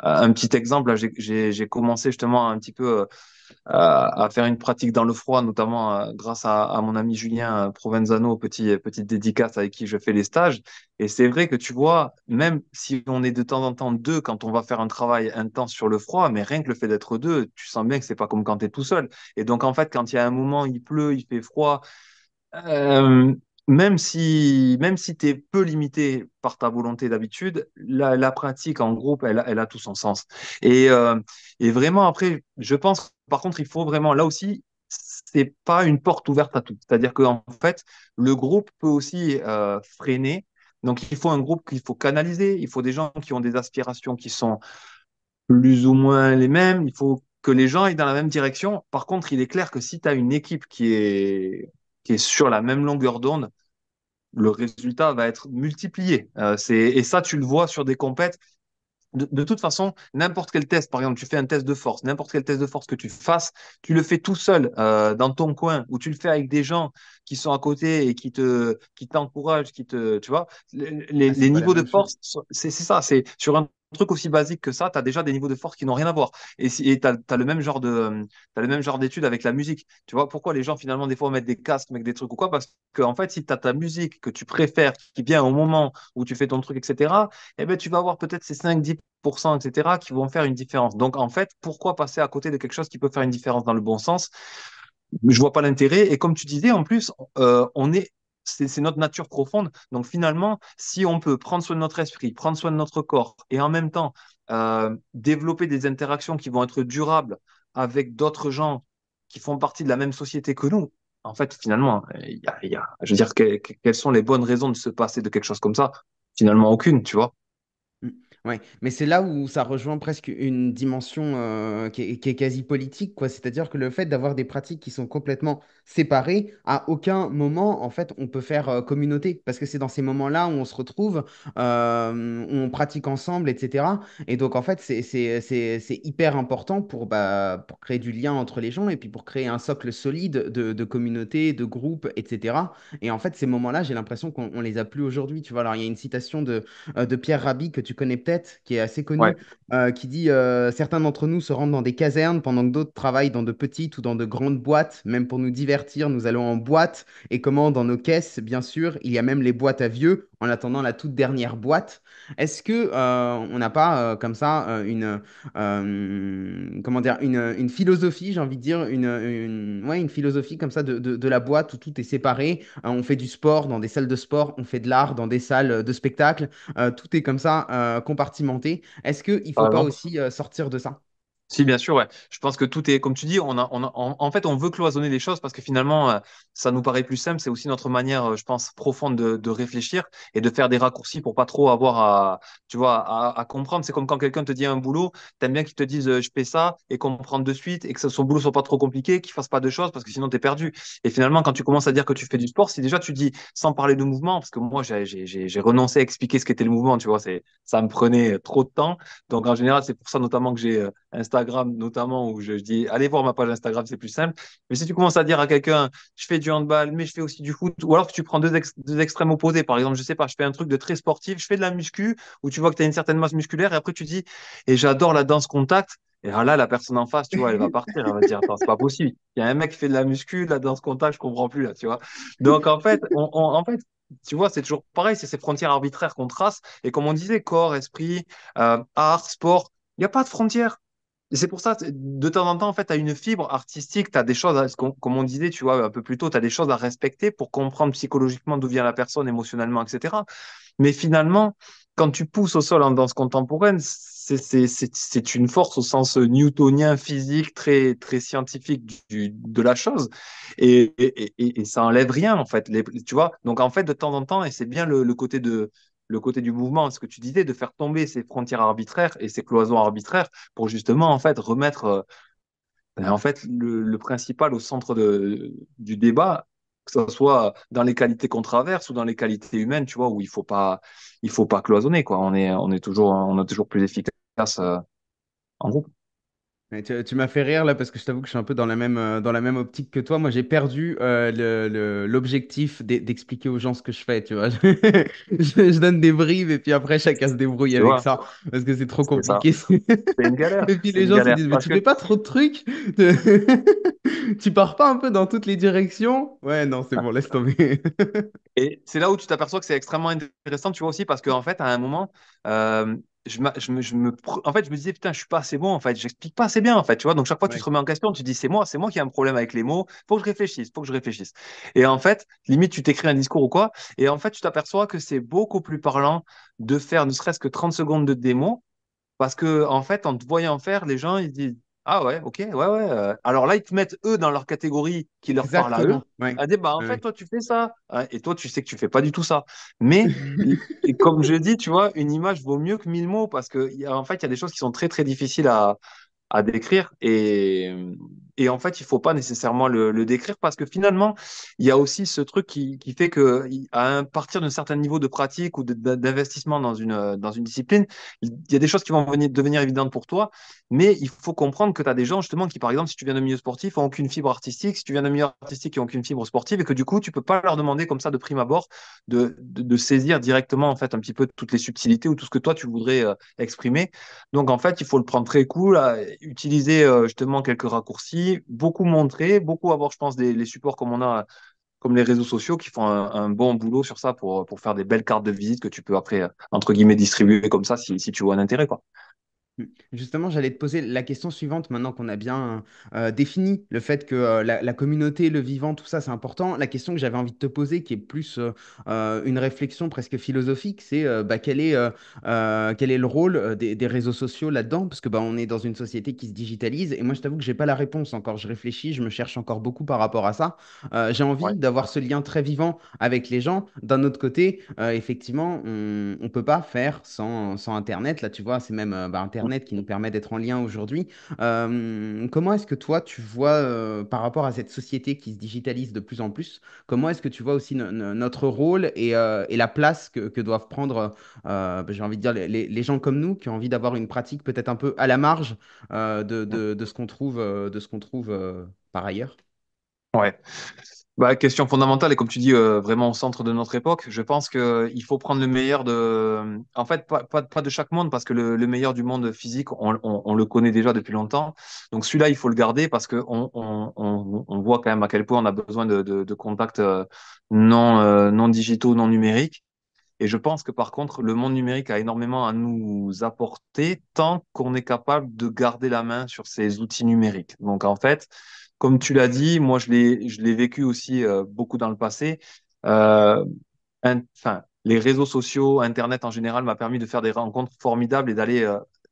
un petit exemple, là, j'ai commencé justement un petit peu à faire une pratique dans le froid, notamment grâce à mon ami Julien Provenzano, petite dédicace avec qui je fais les stages. Et c'est vrai que tu vois, même si on est de temps en temps deux quand on va faire un travail intense sur le froid, mais rien que le fait d'être deux, tu sens bien que c'est pas comme quand tu es tout seul. Et donc en fait, quand il y a un moment, il pleut, il fait froid, euh, même si tu es peu limité par ta volonté d'habitude, la pratique en groupe, elle a tout son sens. Et, euh, et vraiment, après, je pense, par contre, il faut vraiment, là aussi, c'est pas une porte ouverte à tout. C'est-à-dire qu'en fait, le groupe peut aussi freiner. Donc, il faut un groupe qu'il faut canaliser. Il faut des gens qui ont des aspirations qui sont plus ou moins les mêmes. Il faut que les gens aillent dans la même direction. Par contre, il est clair que si tu as une équipe qui est sur la même longueur d'onde, le résultat va être multiplié. Et ça, tu le vois sur des compètes. De toute façon, n'importe quel test, par exemple, tu fais un test de force, n'importe quel test de force que tu fasses, tu le fais tout seul dans ton coin ou tu le fais avec des gens qui sont à côté et qui t'encouragent, tu vois, Ah, c'est les pas la niveaux de même chose. force, c'est ça, c'est sur un truc aussi basique que ça, tu as déjà des niveaux de force qui n'ont rien à voir. Et tu as, le même genre t'as le même genre d'étude avec la musique. Tu vois, pourquoi les gens finalement des fois mettent des casques, mettent des trucs ou quoi? Parce que en fait, si tu as ta musique que tu préfères, qui vient au moment où tu fais ton truc, etc., eh ben, tu vas avoir peut-être ces 5-10%, etc., qui vont faire une différence. Donc, en fait, pourquoi passer à côté de quelque chose qui peut faire une différence dans le bon sens? Je vois pas l'intérêt. Et comme tu disais, en plus, c'est notre nature profonde. Donc, finalement, si on peut prendre soin de notre esprit, prendre soin de notre corps, et en même temps développer des interactions qui vont être durables avec d'autres gens qui font partie de la même société que nous, en fait, finalement, je veux dire, quelles sont les bonnes raisons de se passer de quelque chose comme ça? Finalement, aucune, tu vois. Mm. Ouais, mais c'est là où ça rejoint presque une dimension qui est quasi politique, quoi. C'est-à-dire que le fait d'avoir des pratiques qui sont complètement séparées, à aucun moment, en fait, on peut faire communauté, parce que c'est dans ces moments-là où on se retrouve, où on pratique ensemble, etc. Et donc, en fait, c'est hyper important pour créer du lien entre les gens et puis pour créer un socle solide de communauté, de groupe, etc. Et en fait, ces moments-là, j'ai l'impression qu'on on les a plus aujourd'hui, tu vois. Alors, il y a une citation de Pierre Rabhi que tu connais peut-être, qui est assez Ouais. connu, qui dit certains d'entre nous se rendent dans des casernes pendant que d'autres travaillent dans de petites ou dans de grandes boîtes. Même pour nous divertir, nous allons en boîte. Et comment dans nos caisses, bien sûr, il y a même les boîtes à vieux en attendant la toute dernière boîte. Est-ce que on n'a pas comme ça comment dire une philosophie, j'ai envie de dire ouais, une philosophie comme ça de la boîte où tout est séparé. On fait du sport dans des salles de sport, on fait de l'art dans des salles de spectacle. Tout est comme ça compartimenté. Est-ce qu'il ne faut Par pas exemple. aussi sortir de ça? Si, bien sûr, ouais. Je pense que tout est, comme tu dis, en fait, on veut cloisonner les choses parce que finalement, ça nous paraît plus simple. C'est aussi notre manière, je pense, profonde de réfléchir et de faire des raccourcis pour pas trop avoir tu vois, à comprendre. C'est comme quand quelqu'un te dit un boulot, t'aimes bien qu'il te dise je fais ça et comprendre de suite et que son boulot soit pas trop compliqué, qu'il fasse pas de choses parce que sinon t'es perdu. Et finalement, quand tu commences à dire que tu fais du sport, si déjà tu dis sans parler de mouvement, parce que moi, j'ai renoncé à expliquer ce qu'était le mouvement, tu vois, ça me prenait trop de temps. Donc en général, c'est pour ça notamment que j'ai Instagram notamment, où je dis, allez voir ma page Instagram, c'est plus simple. Mais si tu commences à dire à quelqu'un, je fais du handball, mais je fais aussi du foot, ou alors que tu prends deux extrêmes opposés, par exemple, je sais pas, je fais un truc de très sportif, je fais de la muscu, où tu vois que tu as une certaine masse musculaire, et après tu dis, et j'adore la danse contact. Et alors là, la personne en face, tu vois, elle va partir, elle va dire, attends, c'est pas possible. Il y a un mec qui fait de la muscu, de la danse contact, je comprends plus, là, tu vois. Donc, en fait, en fait, tu vois, c'est toujours pareil, c'est ces frontières arbitraires qu'on trace. Et comme on disait, corps, esprit, art, sport, il n'y a pas de frontières. Et c'est pour ça, de temps en temps, en fait, tu as une fibre artistique, tu as des choses, comme on disait, tu vois, un peu plus tôt, tu as des choses à respecter pour comprendre psychologiquement d'où vient la personne, émotionnellement, etc. Mais finalement, quand tu pousses au sol en danse contemporaine, c'est une force au sens newtonien, physique, très, très scientifique de la chose. Et ça enlève rien, en fait. Tu vois? Donc, en fait, de temps en temps, et c'est bien le côté du mouvement, ce que tu disais, de faire tomber ces frontières arbitraires et ces cloisons arbitraires pour justement, en fait, remettre en fait, le principal au centre du débat. que ce soit dans les qualités qu'on traverse ou dans les qualités humaines, tu vois, où il faut pas cloisonner, quoi. On est toujours plus efficace en groupe. Mais tu m'as fait rire là parce que je t'avoue que je suis un peu dans la même optique que toi. Moi, j'ai perdu l'objectif d'expliquer aux gens ce que je fais, tu vois. Je donne des bribes et puis après, chacun se débrouille Tu avec vois, ça parce que c'est trop c'est ça. compliqué. C'est une galère. Et puis C'est les une gens se galère. disent, mais Parce tu que fais pas trop de trucs? Tu pars pas un peu dans toutes les directions? Ouais, non, c'est bon, laisse tomber. Et c'est là où tu t'aperçois que c'est extrêmement intéressant, tu vois aussi, parce qu'en fait, à un moment, en fait, je me disais, putain, je suis pas assez bon, en fait, j'explique pas assez bien, en fait, tu vois. Donc, chaque fois, tu te Ouais, remets en question, tu te dis, c'est moi qui ai un problème avec les mots, faut que je réfléchisse, faut que je réfléchisse. Et en fait, limite, tu t'écris un discours ou quoi, et en fait, tu t'aperçois que c'est beaucoup plus parlant de faire ne serait-ce que 30 secondes de démo parce que, en fait, en te voyant faire, les gens, ils disent, ah ouais, ok, ouais, ouais. Alors là, ils te mettent eux dans leur catégorie qui leur parle à eux. exactement. Ouais. À dire, bah, en fait, Ouais. toi, tu fais ça. Hein, et toi, tu sais que tu fais pas du tout ça. Mais, et comme je dis, tu vois, une image vaut mieux que 1000 mots parce que, en fait, il y a des choses qui sont très, très difficiles à décrire. Et en fait, il faut pas nécessairement le décrire parce que finalement, il y a aussi ce truc qui fait que à partir d'un certain niveau de pratique ou d'investissement dans une discipline, il y a des choses qui vont devenir évidentes pour toi, mais il faut comprendre que tu as des gens justement qui, par exemple, si tu viens d'un milieu sportif, ont aucune fibre artistique, si tu viens d'un milieu artistique, qui ont aucune fibre sportive, et que du coup, tu peux pas leur demander comme ça de prime abord de saisir directement en fait un petit peu toutes les subtilités ou tout ce que toi tu voudrais exprimer. Donc, en fait, il faut le prendre très cool, utiliser justement quelques raccourcis, beaucoup montrer, beaucoup avoir, je pense, les supports comme on a, comme les réseaux sociaux qui font un bon boulot sur ça pour faire des belles cartes de visite que tu peux après, entre guillemets, distribuer comme ça si tu vois un intérêt, quoi. Justement, j'allais te poser la question suivante maintenant qu'on a bien défini le fait que la communauté, le vivant, tout ça, c'est important. La question que j'avais envie de te poser, qui est plus une réflexion presque philosophique, c'est bah, quel est le rôle des réseaux sociaux là-dedans? Parce que bah, on est dans une société qui se digitalise et moi, je t'avoue que j'ai pas la réponse encore. Je réfléchis, je me cherche encore beaucoup par rapport à ça. J'ai envie Ouais. d'avoir ce lien très vivant avec les gens. D'un autre côté, effectivement, on peut pas faire sans Internet. Là, tu vois, c'est même bah, Internet qui nous permet d'être en lien aujourd'hui. Comment est-ce que toi, tu vois, par rapport à cette société qui se digitalise de plus en plus, comment est-ce que tu vois aussi notre rôle et la place que doivent prendre, bah, j'ai envie de dire, les gens comme nous qui ont envie d'avoir une pratique peut-être un peu à la marge de ce qu'on trouve, par ailleurs? Ouais. Bah, question fondamentale et comme tu dis, vraiment au centre de notre époque, je pense qu'il faut prendre le meilleur de, en fait, pas de chaque monde parce que le meilleur du monde physique, on le connaît déjà depuis longtemps. Donc celui-là, il faut le garder parce que on voit quand même à quel point on a besoin de contacts non digitaux, non numériques. Et je pense que par contre, le monde numérique a énormément à nous apporter tant qu'on est capable de garder la main sur ces outils numériques. Donc en fait, comme tu l'as dit, moi je l'ai vécu aussi beaucoup dans le passé. Euh, enfin, les réseaux sociaux, Internet en général m'a permis de faire des rencontres formidables et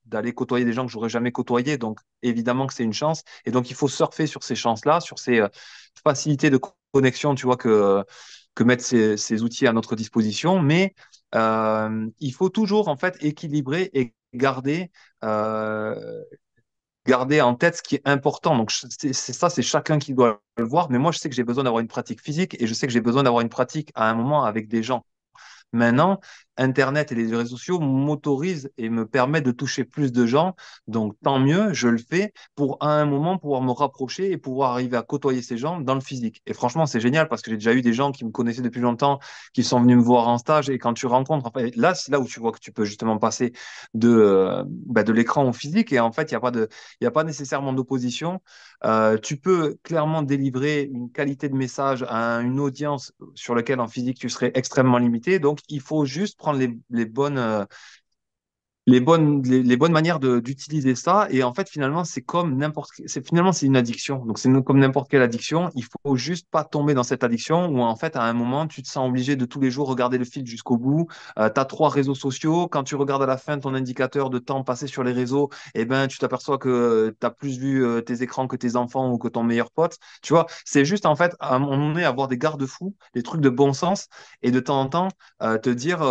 d'aller côtoyer des gens que j'aurais jamais côtoyés. Donc évidemment que c'est une chance. Et donc il faut surfer sur ces chances-là, sur ces facilités de connexion, tu vois que mettent ces outils à notre disposition. Mais il faut toujours en fait équilibrer et euh, garder en tête ce qui est important. Donc, c'est ça, c'est chacun qui doit le voir. Mais moi, je sais que j'ai besoin d'avoir une pratique physique et je sais que j'ai besoin d'avoir une pratique à un moment avec des gens. Maintenant, Internet et les réseaux sociaux m'autorisent et me permettent de toucher plus de gens. Donc, tant mieux, je le fais pour à un moment pouvoir me rapprocher et pouvoir arriver à côtoyer ces gens dans le physique. Et franchement, c'est génial parce que j'ai déjà eu des gens qui me connaissaient depuis longtemps, qui sont venus me voir en stage. Et quand tu rencontres, en fait, là, c'est là où tu vois que tu peux justement passer de l'écran au physique. Et en fait, il y a pas nécessairement d'opposition. Tu peux clairement délivrer une qualité de message à une audience sur laquelle en physique tu serais extrêmement limité. Donc, il faut juste prendre les bonnes manières d'utiliser ça. Et en fait, finalement, c'est comme finalement, c'est une addiction. Donc, comme n'importe quelle addiction. Il faut juste pas tomber dans cette addiction où, en fait, à un moment, tu te sens obligé de tous les jours regarder le fil jusqu'au bout. Tu as trois réseaux sociaux. Quand tu regardes à la fin ton indicateur de temps passé sur les réseaux, eh ben, tu t'aperçois que tu as plus vu tes écrans que tes enfants ou que ton meilleur pote. Tu vois, c'est juste, en fait, à un moment donné, avoir des garde-fous, des trucs de bon sens et de temps en temps, te dire,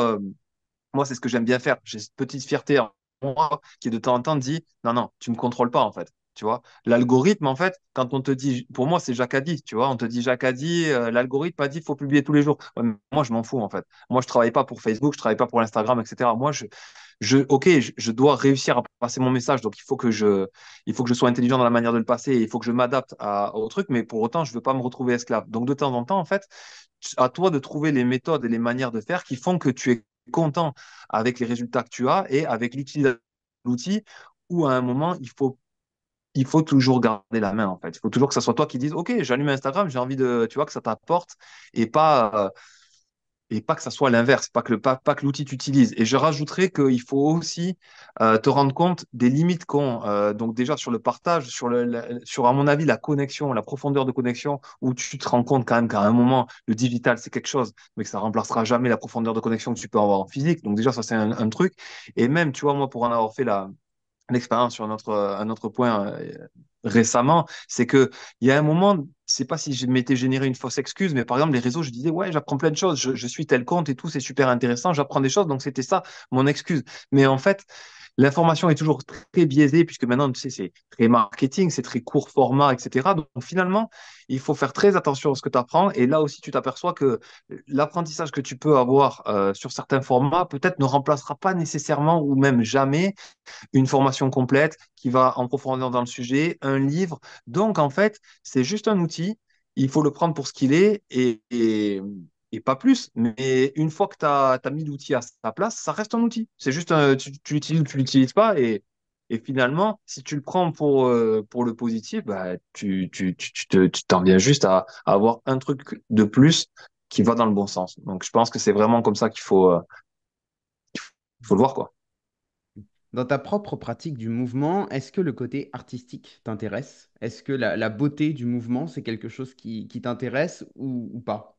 moi, c'est ce que j'aime bien faire. J'ai cette petite fierté en moi qui, de temps en temps, dit, non, non, tu me contrôles pas, en fait. Tu vois, l'algorithme, en fait, quand on te dit, pour moi, c'est Jacques a dit, tu vois, on te dit, Jacques a dit, l'algorithme a dit, il faut publier tous les jours. Ouais, mais moi, je m'en fous, en fait. Moi, je travaille pas pour Facebook, je travaille pas pour Instagram, etc. Moi, ok, je dois réussir à passer mon message, donc il faut que je sois intelligent dans la manière de le passer, et il faut que je m'adapte au truc, mais pour autant, je veux pas me retrouver esclave. Donc, de temps en temps, en fait, à toi de trouver les méthodes et les manières de faire qui font que tu es content avec les résultats que tu as et avec l'utilisation de l'outil, où à un moment, il faut toujours garder la main, en fait. Il faut toujours que ce soit toi qui dises, OK, j'allume Instagram, j'ai envie de, tu vois, que ça t'apporte et et pas que ça soit l'inverse, pas que l'outil t'utilise. Et je rajouterais qu'il faut aussi te rendre compte des limites qu'ont, donc déjà sur le partage, sur, à mon avis, la connexion, la profondeur de connexion, où tu te rends compte quand même qu'à un moment, le digital, c'est quelque chose, mais que ça remplacera jamais la profondeur de connexion que tu peux avoir en physique. Donc déjà, ça, c'est un truc. Et même, tu vois, moi, pour en avoir fait l'expérience sur un autre point récemment, c'est que il y a un moment, c'est pas si je m'étais généré une fausse excuse, mais par exemple les réseaux, je disais ouais, j'apprends plein de choses, je suis tel compte et tout, c'est super intéressant, j'apprends des choses, donc c'était ça mon excuse. Mais en fait, l'information est toujours très biaisée puisque maintenant, tu sais, c'est très marketing, c'est très court format, etc. Donc finalement, il faut faire très attention à ce que tu apprends. Et là aussi, tu t'aperçois que l'apprentissage que tu peux avoir sur certains formats peut-être ne remplacera pas nécessairement ou même jamais une formation complète qui va en profondeur dans le sujet, un livre. Donc, en fait, c'est juste un outil. Il faut le prendre pour ce qu'il est et pas plus. Mais une fois que tu as mis l'outil à sa place, ça reste un outil. C'est juste tu l'utilises ou tu l'utilises pas. Et finalement, si tu le prends pour le positif, bah, tu t'en viens juste à avoir un truc de plus qui va dans le bon sens. Donc, je pense que c'est vraiment comme ça qu'il faut le voir, quoi. Dans ta propre pratique du mouvement, est-ce que le côté artistique t'intéresse? Est-ce que la beauté du mouvement, c'est quelque chose qui t'intéresse ou pas?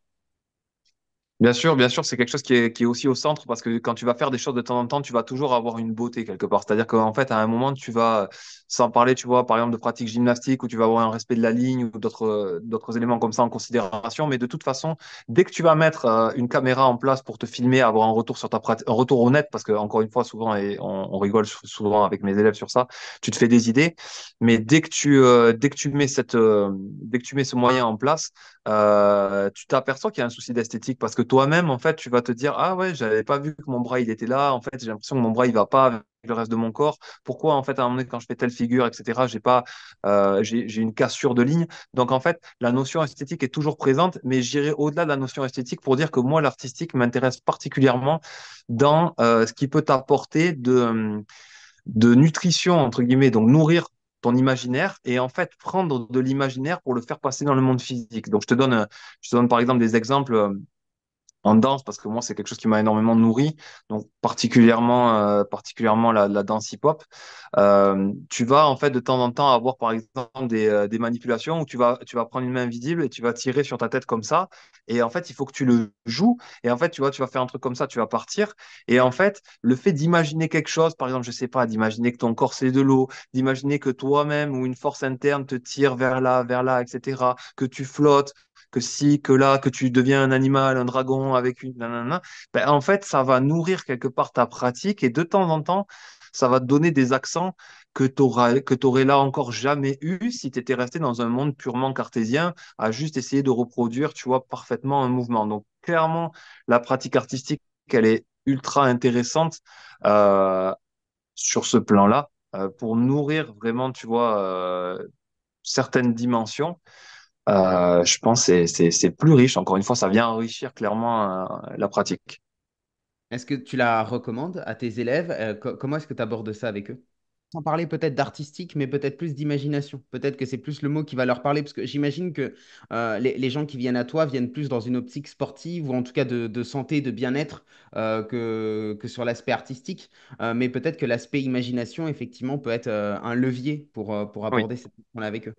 Bien sûr, c'est quelque chose qui est aussi au centre parce que quand tu vas faire des choses de temps en temps, tu vas toujours avoir une beauté quelque part. C'est-à-dire qu'en fait, à un moment, tu vas, sans parler, tu vois, par exemple de pratique gymnastique où tu vas avoir un respect de la ligne ou d'autres éléments comme ça en considération. Mais de toute façon, dès que tu vas mettre une caméra en place pour te filmer, avoir un retour sur ta pratique, un retour honnête, parce que encore une fois, souvent, et on rigole souvent avec mes élèves sur ça, tu te fais des idées. Mais dès que tu mets ce moyen en place, tu t'aperçois qu'il y a un souci d'esthétique parce que toi-même, en fait, tu vas te dire, ah ouais, j'avais pas vu que mon bras, il était là. En fait, j'ai l'impression que mon bras, il va pas avec le reste de mon corps. Pourquoi, en fait, à un moment donné, quand je fais telle figure, etc., j'ai une cassure de ligne. Donc, en fait, la notion esthétique est toujours présente, mais j'irai au-delà de la notion esthétique pour dire que moi, l'artistique m'intéresse particulièrement dans ce qui peut t'apporter de nutrition, entre guillemets, donc nourrir ton imaginaire et en fait prendre de l'imaginaire pour le faire passer dans le monde physique. Donc je te donne par exemple des exemples en danse parce que moi c'est quelque chose qui m'a énormément nourri, donc particulièrement la danse hip-hop. Tu vas en fait de temps en temps avoir par exemple des manipulations où tu vas prendre une main invisible et tu vas tirer sur ta tête comme ça et en fait il faut que tu le joues et en fait tu vois tu vas faire un truc comme ça, tu vas partir et en fait le fait d'imaginer quelque chose, par exemple je sais pas, d'imaginer que ton corps c'est de l'eau, d'imaginer que toi-même ou une force interne te tire vers là, etc., que tu flottes que si, que là, que tu deviens un animal, un dragon avec une nanana, ben, en fait, ça va nourrir quelque part ta pratique et de temps en temps, ça va te donner des accents que t'aurais là encore jamais eu si tu étais resté dans un monde purement cartésien à juste essayer de reproduire, tu vois, parfaitement un mouvement. Donc, clairement, la pratique artistique, elle est ultra intéressante euh, sur ce plan-là pour nourrir vraiment, tu vois, certaines dimensions je pense que c'est plus riche. Encore une fois, ça vient enrichir clairement la pratique. Est-ce que tu la recommandes à tes élèves? Comment est-ce que tu abordes ça avec eux? Sans parler peut-être d'artistique, mais peut-être plus d'imagination. Peut-être que c'est plus le mot qui va leur parler, parce que j'imagine que les gens qui viennent à toi viennent plus dans une optique sportive, ou en tout cas de santé, de bien-être, que sur l'aspect artistique. Mais peut-être que l'aspect imagination, effectivement, peut être un levier pour Oui. aborder cette question-là avec eux.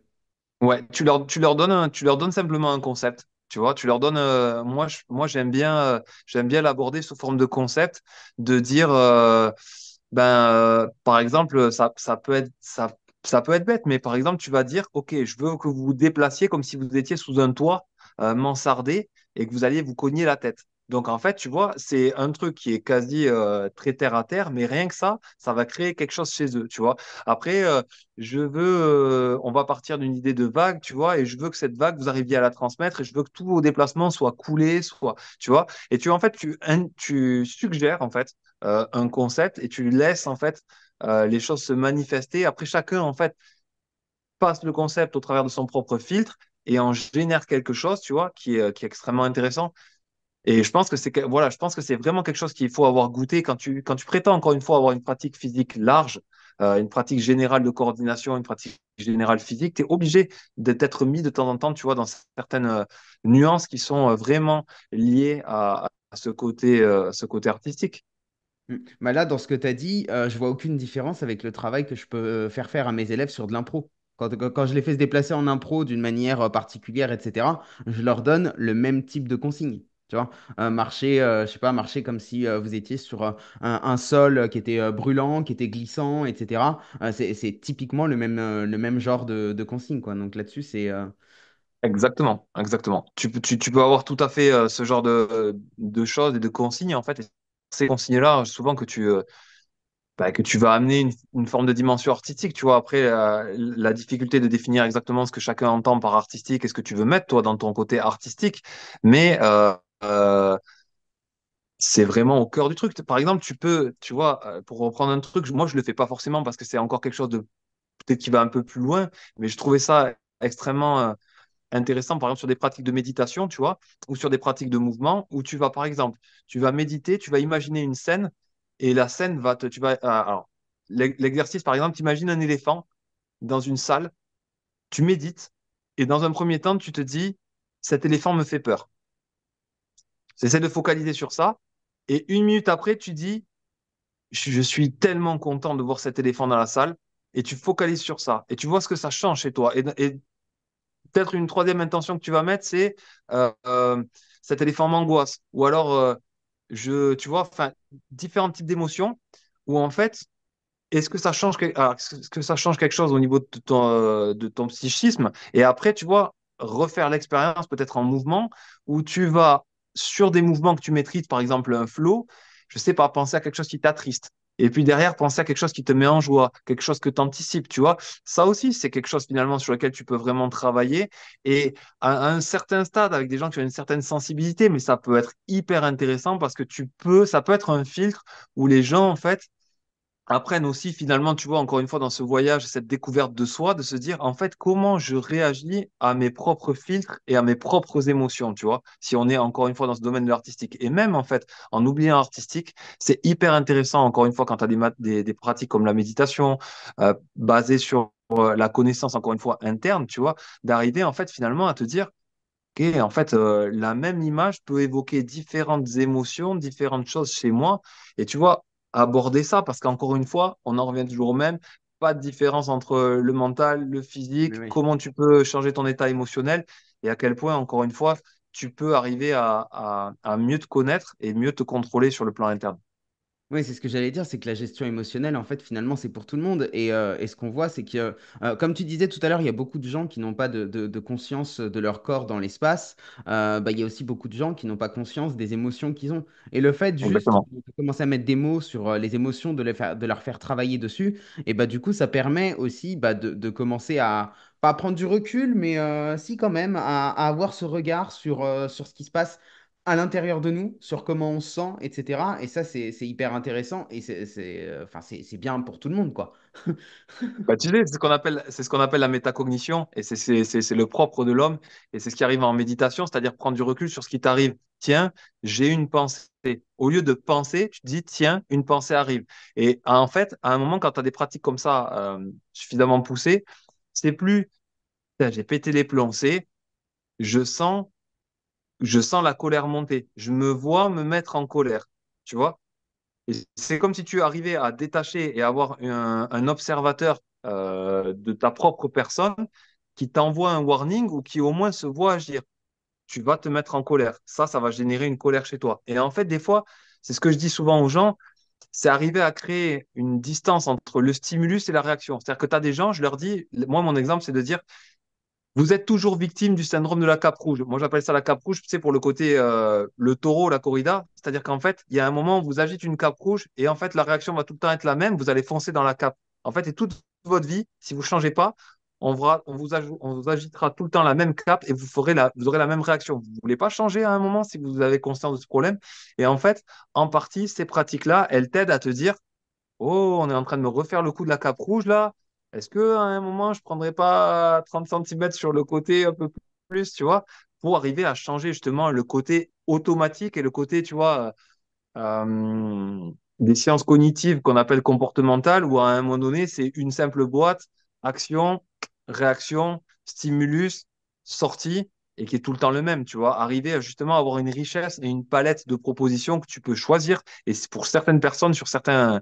Ouais, tu leur donnes simplement un concept. Tu vois, tu leur donnes. Moi, j'aime bien l'aborder sous forme de concept, de dire, par exemple, ça peut être bête, mais par exemple, tu vas dire, OK, je veux que vous vous déplaciez comme si vous étiez sous un toit mansardé et que vous alliez vous cogner la tête. Donc en fait, tu vois, c'est un truc qui est quasi très terre à terre, mais rien que ça va créer quelque chose chez eux, tu vois. Après, on va partir d'une idée de vague, tu vois, et je veux que cette vague, vous arriviez à la transmettre, et je veux que tous vos déplacements soient coulés, tu vois. Et en fait, tu suggères en fait un concept et tu laisses en fait les choses se manifester. Après, chacun en fait passe le concept au travers de son propre filtre et en génère quelque chose, tu vois, qui est extrêmement intéressant. Et je pense que voilà, je pense que c'est vraiment quelque chose qu'il faut avoir goûté quand tu prétends encore une fois avoir une pratique physique large, une pratique générale de coordination, une pratique générale physique, tu es obligé d'être mis de temps en temps, tu vois, dans certaines nuances qui sont vraiment liées à ce côté artistique. Bah là, dans ce que tu as dit, je vois aucune différence avec le travail que je peux faire à mes élèves sur de l'impro. Quand je les fais se déplacer en impro d'une manière particulière, etc., je leur donne le même type de consigne. Tu vois, marcher, je sais pas, marcher comme si vous étiez sur un sol qui était brûlant, qui était glissant, etc. C'est typiquement le même genre de consigne, quoi. Donc là-dessus, c'est Exactement, exactement. Tu peux avoir tout à fait ce genre de choses et de consignes, en fait. Et ces consignes-là, souvent que tu vas amener une forme de dimension artistique, tu vois. Après, la difficulté de définir exactement ce que chacun entend par artistique et ce que tu veux mettre, toi, dans ton côté artistique. Mais c'est vraiment au cœur du truc. Par exemple, tu vois, pour reprendre un truc, moi, je le fais pas forcément parce que c'est encore quelque chose de peut-être qui va un peu plus loin, mais je trouvais ça extrêmement intéressant, par exemple, sur des pratiques de méditation, tu vois, ou sur des pratiques de mouvement, où tu vas, par exemple, tu vas méditer, tu vas imaginer une scène, et la scène tu vas, alors, l'exercice, par exemple, tu imagines un éléphant dans une salle, tu médites, et dans un premier temps, tu te dis, cet éléphant me fait peur. Tu essaies de focaliser sur ça, et une minute après, tu dis, je suis tellement content de voir cet éléphant dans la salle, et tu focalises sur ça, et tu vois ce que ça change chez toi. Et peut-être une troisième intention que tu vas mettre, c'est euh, euh, cet éléphant m'angoisse. Ou alors, tu vois, enfin, différents types d'émotions où en fait, est-ce que ça change quelque chose au niveau de ton psychisme? Et après, tu vois, refaire l'expérience peut-être en mouvement où tu vas sur des mouvements que tu maîtrises, par exemple un flow, je sais pas, penser à quelque chose qui t'attriste. Et puis derrière, penser à quelque chose qui te met en joie, quelque chose que tu anticipes, tu vois. Ça aussi, c'est quelque chose finalement sur lequel tu peux vraiment travailler. Et à un certain stade, avec des gens qui ont une certaine sensibilité, mais ça peut être hyper intéressant parce que ça peut être un filtre où les gens, en fait, apprennent aussi finalement, tu vois, encore une fois, dans ce voyage, cette découverte de soi, de se dire, en fait, comment je réagis à mes propres filtres et à mes propres émotions, tu vois, si on est encore une fois dans ce domaine de l'artistique. Et même, en fait, en oubliant l'artistique, c'est hyper intéressant, encore une fois, quand tu as des pratiques comme la méditation, basées sur la connaissance, encore une fois, interne, tu vois, d'arriver, en fait, finalement, à te dire, OK, en fait, la même image peut évoquer différentes émotions, différentes choses chez moi. Et tu vois, aborder ça, parce qu'encore une fois, on en revient toujours au même, pas de différence entre le mental, le oui, physique, oui. comment tu peux changer ton état émotionnel et à quel point, encore une fois, tu peux arriver à mieux te connaître et mieux te contrôler sur le plan interne. Oui, c'est ce que j'allais dire, c'est que la gestion émotionnelle, en fait, finalement, c'est pour tout le monde. Et ce qu'on voit, c'est que, comme tu disais tout à l'heure, il y a beaucoup de gens qui n'ont pas de conscience de leur corps dans l'espace. Bah, il y a aussi beaucoup de gens qui n'ont pas conscience des émotions qu'ils ont. Et le fait juste Exactement. de commencer à mettre des mots sur les émotions, de leur faire travailler dessus, et bah, du coup, ça permet aussi bah, de commencer à, pas à prendre du recul, mais si quand même, à avoir ce regard sur ce qui se passe à l'intérieur de nous, sur comment on se sent, etc. Et ça, c'est hyper intéressant et enfin, c'est bien pour tout le monde, quoi. Bah, tu sais, c'est ce qu'on appelle la métacognition, et c'est le propre de l'homme, et c'est ce qui arrive en méditation, c'est-à-dire prendre du recul sur ce qui t'arrive. Tiens, j'ai une pensée. Au lieu de penser, tu te dis, tiens, une pensée arrive. Et en fait, à un moment, quand tu as des pratiques comme ça, suffisamment poussées, c'est plus, tiens, j'ai pété les plombs, c'est, je sens, je sens la colère monter. Je me vois me mettre en colère. Tu vois? Et c'est comme si tu arrivais à détacher et avoir un observateur de ta propre personne qui t'envoie un warning ou qui au moins se voit agir. Tu vas te mettre en colère. Ça va générer une colère chez toi. Et en fait, des fois, c'est ce que je dis souvent aux gens, c'est arriver à créer une distance entre le stimulus et la réaction. C'est-à-dire que tu as des gens, je leur dis, moi, mon exemple, c'est de dire, Vous êtes toujours victime du syndrome de la cape rouge. Moi, j'appelle ça la cape rouge, tu sais, pour le côté le taureau, la corrida. C'est-à-dire qu'en fait, il y a un moment où vous agitez une cape rouge et en fait, la réaction va tout le temps être la même. Vous allez foncer dans la cape. En fait, et toute votre vie, si vous ne changez pas, on vous agitera tout le temps la même cape et vous aurez la même réaction. Vous ne voulez pas changer à un moment si vous avez conscience de ce problème. Et en fait, en partie, ces pratiques-là, elles t'aident à te dire, oh, on est en train de me refaire le coup de la cape rouge là. Est-ce que à un moment, je prendrais pas 30 centimètres sur le côté un peu plus, tu vois, pour arriver à changer justement le côté automatique et le côté, tu vois, des sciences cognitives qu'on appelle comportementales, où à un moment donné, c'est une simple boîte, action, réaction, stimulus, sortie, et qui est tout le temps le même, tu vois. Arriver à justement avoir une richesse et une palette de propositions que tu peux choisir. Et c'est pour certaines personnes, sur certains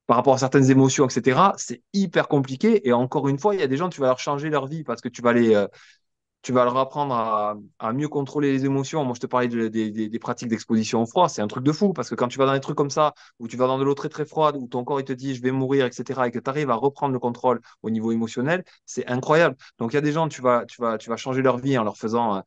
par rapport à certaines émotions, etc., c'est hyper compliqué. Et encore une fois, il y a des gens, tu vas leur changer leur vie parce que tu vas leur apprendre à mieux contrôler les émotions. Moi, je te parlais des pratiques d'exposition au froid. C'est un truc de fou parce que quand tu vas dans des trucs comme ça, où tu vas dans de l'eau très très froide, où ton corps il te dit je vais mourir, etc., et que tu arrives à reprendre le contrôle au niveau émotionnel, c'est incroyable. Donc, il y a des gens, tu vas changer leur vie en leur faisant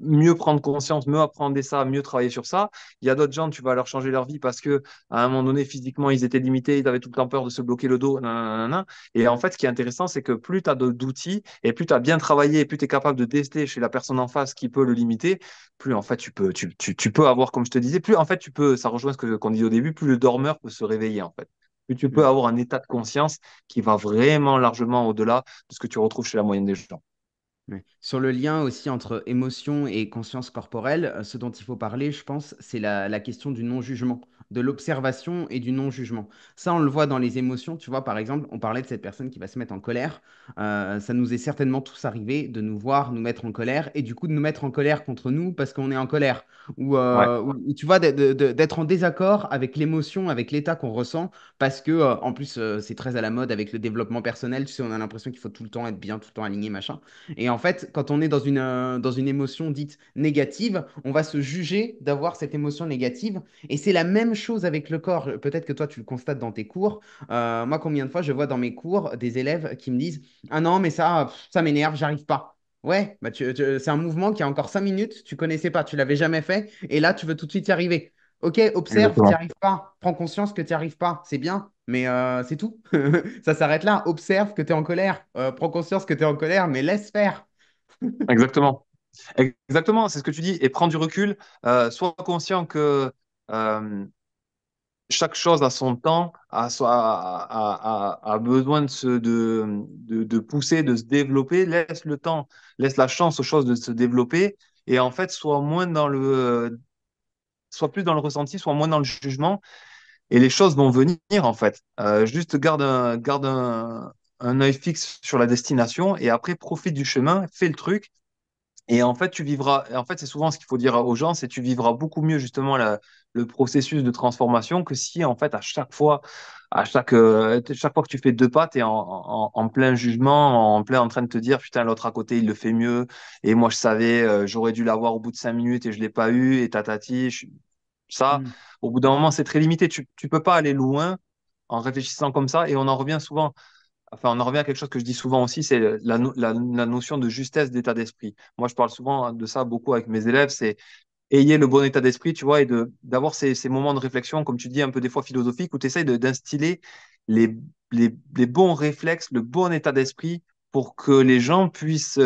mieux prendre conscience, mieux apprendre ça, mieux travailler sur ça. Il y a d'autres gens, tu vas leur changer leur vie parce que à un moment donné, physiquement, ils étaient limités, ils avaient tout le temps peur de se bloquer le dos. Nanana. Et en fait, ce qui est intéressant, c'est que plus tu as d'outils et plus tu as bien travaillé et plus tu es capable de déceler chez la personne en face qui peut le limiter, plus en fait tu peux avoir, comme je te disais, plus en fait tu peux, ça rejoint ce que qu'on dit au début, plus le dormeur peut se réveiller en fait. Plus tu peux avoir un état de conscience qui va vraiment largement au-delà de ce que tu retrouves chez la moyenne des gens. Ouais. Sur le lien aussi entre émotion et conscience corporelle, ce dont il faut parler, je pense, c'est la question du non-jugement, de l'observation et du non-jugement. Ça, on le voit dans les émotions. Tu vois, par exemple, on parlait de cette personne qui va se mettre en colère. Ça nous est certainement tous arrivé de nous voir nous mettre en colère et du coup de nous mettre en colère contre nous parce qu'on est en colère. Ouais, Ou, tu vois, d'être en désaccord avec l'émotion, avec l'état qu'on ressent parce que, en plus, c'est très à la mode avec le développement personnel. Tu sais, on a l'impression qu'il faut tout le temps être bien, tout le temps aligné, machin. Et en fait, quand on est dans une émotion dite négative, on va se juger d'avoir cette émotion négative. Et c'est la même chose avec le corps. Peut-être que toi, tu le constates dans tes cours. Moi, combien de fois je vois dans mes cours des élèves qui me disent, ah non, mais ça, ça m'énerve, j'arrive pas. Ouais, bah c'est un mouvement qui a encore 5 minutes, tu connaissais pas, tu l'avais jamais fait, et là, tu veux tout de suite y arriver. Ok, observe, tu n'y exactement. arrives pas. Prends conscience que tu n'y arrives pas. C'est bien, mais c'est tout. Ça s'arrête là. Observe que tu es en colère. Prends conscience que tu es en colère, mais laisse faire. Exactement. Exactement, c'est ce que tu dis. Et prends du recul, sois conscient que euh, chaque chose a son temps, a besoin de pousser, de se développer. Laisse le temps, laisse la chance aux choses de se développer. Et en fait, sois plus dans le ressenti, sois moins dans le jugement. Et les choses vont venir, en fait. Juste un œil fixe sur la destination et après, profite du chemin, fais le truc. Et en fait, tu vivras, en fait, c'est souvent ce qu'il faut dire aux gens, c'est tu vivras beaucoup mieux justement le processus de transformation que si en fait à chaque fois, chaque fois que tu fais deux pas, tu es en plein jugement, en plein en train de te dire putain l'autre à côté il le fait mieux et moi je savais, j'aurais dû l'avoir au bout de 5 minutes et je l'ai pas eu et tatati. Ça, Mm. au bout d'un moment, c'est très limité. Tu peux pas aller loin en réfléchissant comme ça et on en revient souvent. Enfin, on en revient à quelque chose que je dis souvent aussi, c'est la notion de justesse d'état d'esprit. Moi, je parle souvent de ça beaucoup avec mes élèves, c'est ayez le bon état d'esprit, tu vois, et d'avoir ces moments de réflexion, comme tu dis, un peu des fois philosophiques, où tu essayes d'instiller les, les bons réflexes, le bon état d'esprit pour que les gens puissent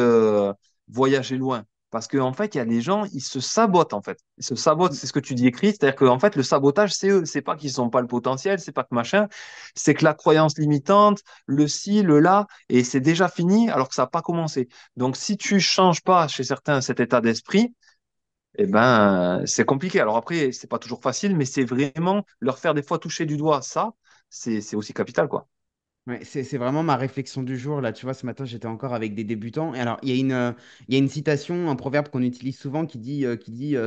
voyager loin. Parce qu'en fait, il y a des gens, ils se sabotent, en fait. Ils se sabotent, c'est ce que tu dis écrit, c'est-à-dire qu'en fait, le sabotage, c'est eux. C'est pas qu'ils n'ont pas le potentiel, c'est pas que machin, c'est que la croyance limitante, le ci, le là, et c'est déjà fini alors que ça n'a pas commencé. Donc, si tu changes pas chez certains cet état d'esprit, eh ben, c'est compliqué. Alors après, c'est pas toujours facile, mais c'est vraiment leur faire des fois toucher du doigt ça, c'est aussi capital, quoi. Ouais, c'est vraiment ma réflexion du jour. Là, tu vois, ce matin, j'étais encore avec des débutants. Et alors, il y a une citation, un proverbe qu'on utilise souvent qui dit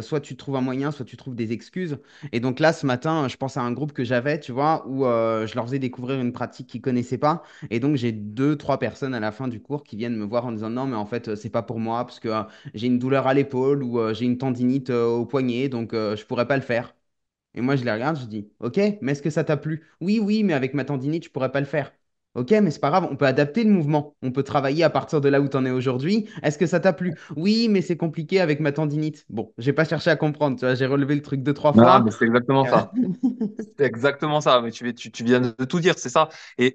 soit tu trouves un moyen, soit tu trouves des excuses. Et donc là, ce matin, je pense à un groupe que j'avais, tu vois, où je leur faisais découvrir une pratique qu'ils connaissaient pas. Et donc, j'ai deux, trois personnes à la fin du cours qui viennent me voir en disant non, mais en fait, c'est pas pour moi parce que j'ai une douleur à l'épaule ou j'ai une tendinite au poignet, donc je pourrais pas le faire. Et moi, je les regarde, je dis ok, mais est-ce que ça t'a plu? Oui, oui, mais avec ma tendinite, je pourrais pas le faire. Ok, mais c'est pas grave, on peut adapter le mouvement. On peut travailler à partir de là où tu en es aujourd'hui. Est-ce que ça t'a plu? Oui, mais c'est compliqué avec ma tendinite. Bon, j'ai pas cherché à comprendre, tu vois, j'ai relevé le truc deux, trois Ah, fois. mais c'est exactement Euh, ça. C'est exactement ça. Mais tu viens de tout dire, c'est ça.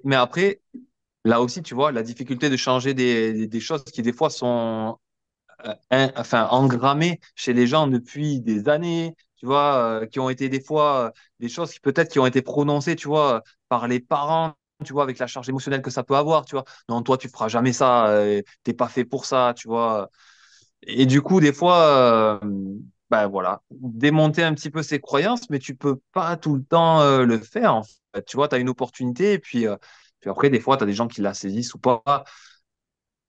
Mais après, là aussi, tu vois, la difficulté de changer des choses qui, des fois, sont enfin, engrammées chez les gens depuis des années, tu vois, qui ont été des fois des choses qui peut-être qui ont été prononcées, tu vois, par les parents, tu vois, avec la charge émotionnelle que ça peut avoir, tu vois. Non, toi, tu feras jamais ça, t'es pas fait pour ça, tu vois. Et du coup, des fois, ben voilà, démonter un petit peu ses croyances, mais tu peux pas tout le temps le faire, en fait. Tu vois, tu as une opportunité, et puis après, des fois, tu as des gens qui la saisissent ou pas.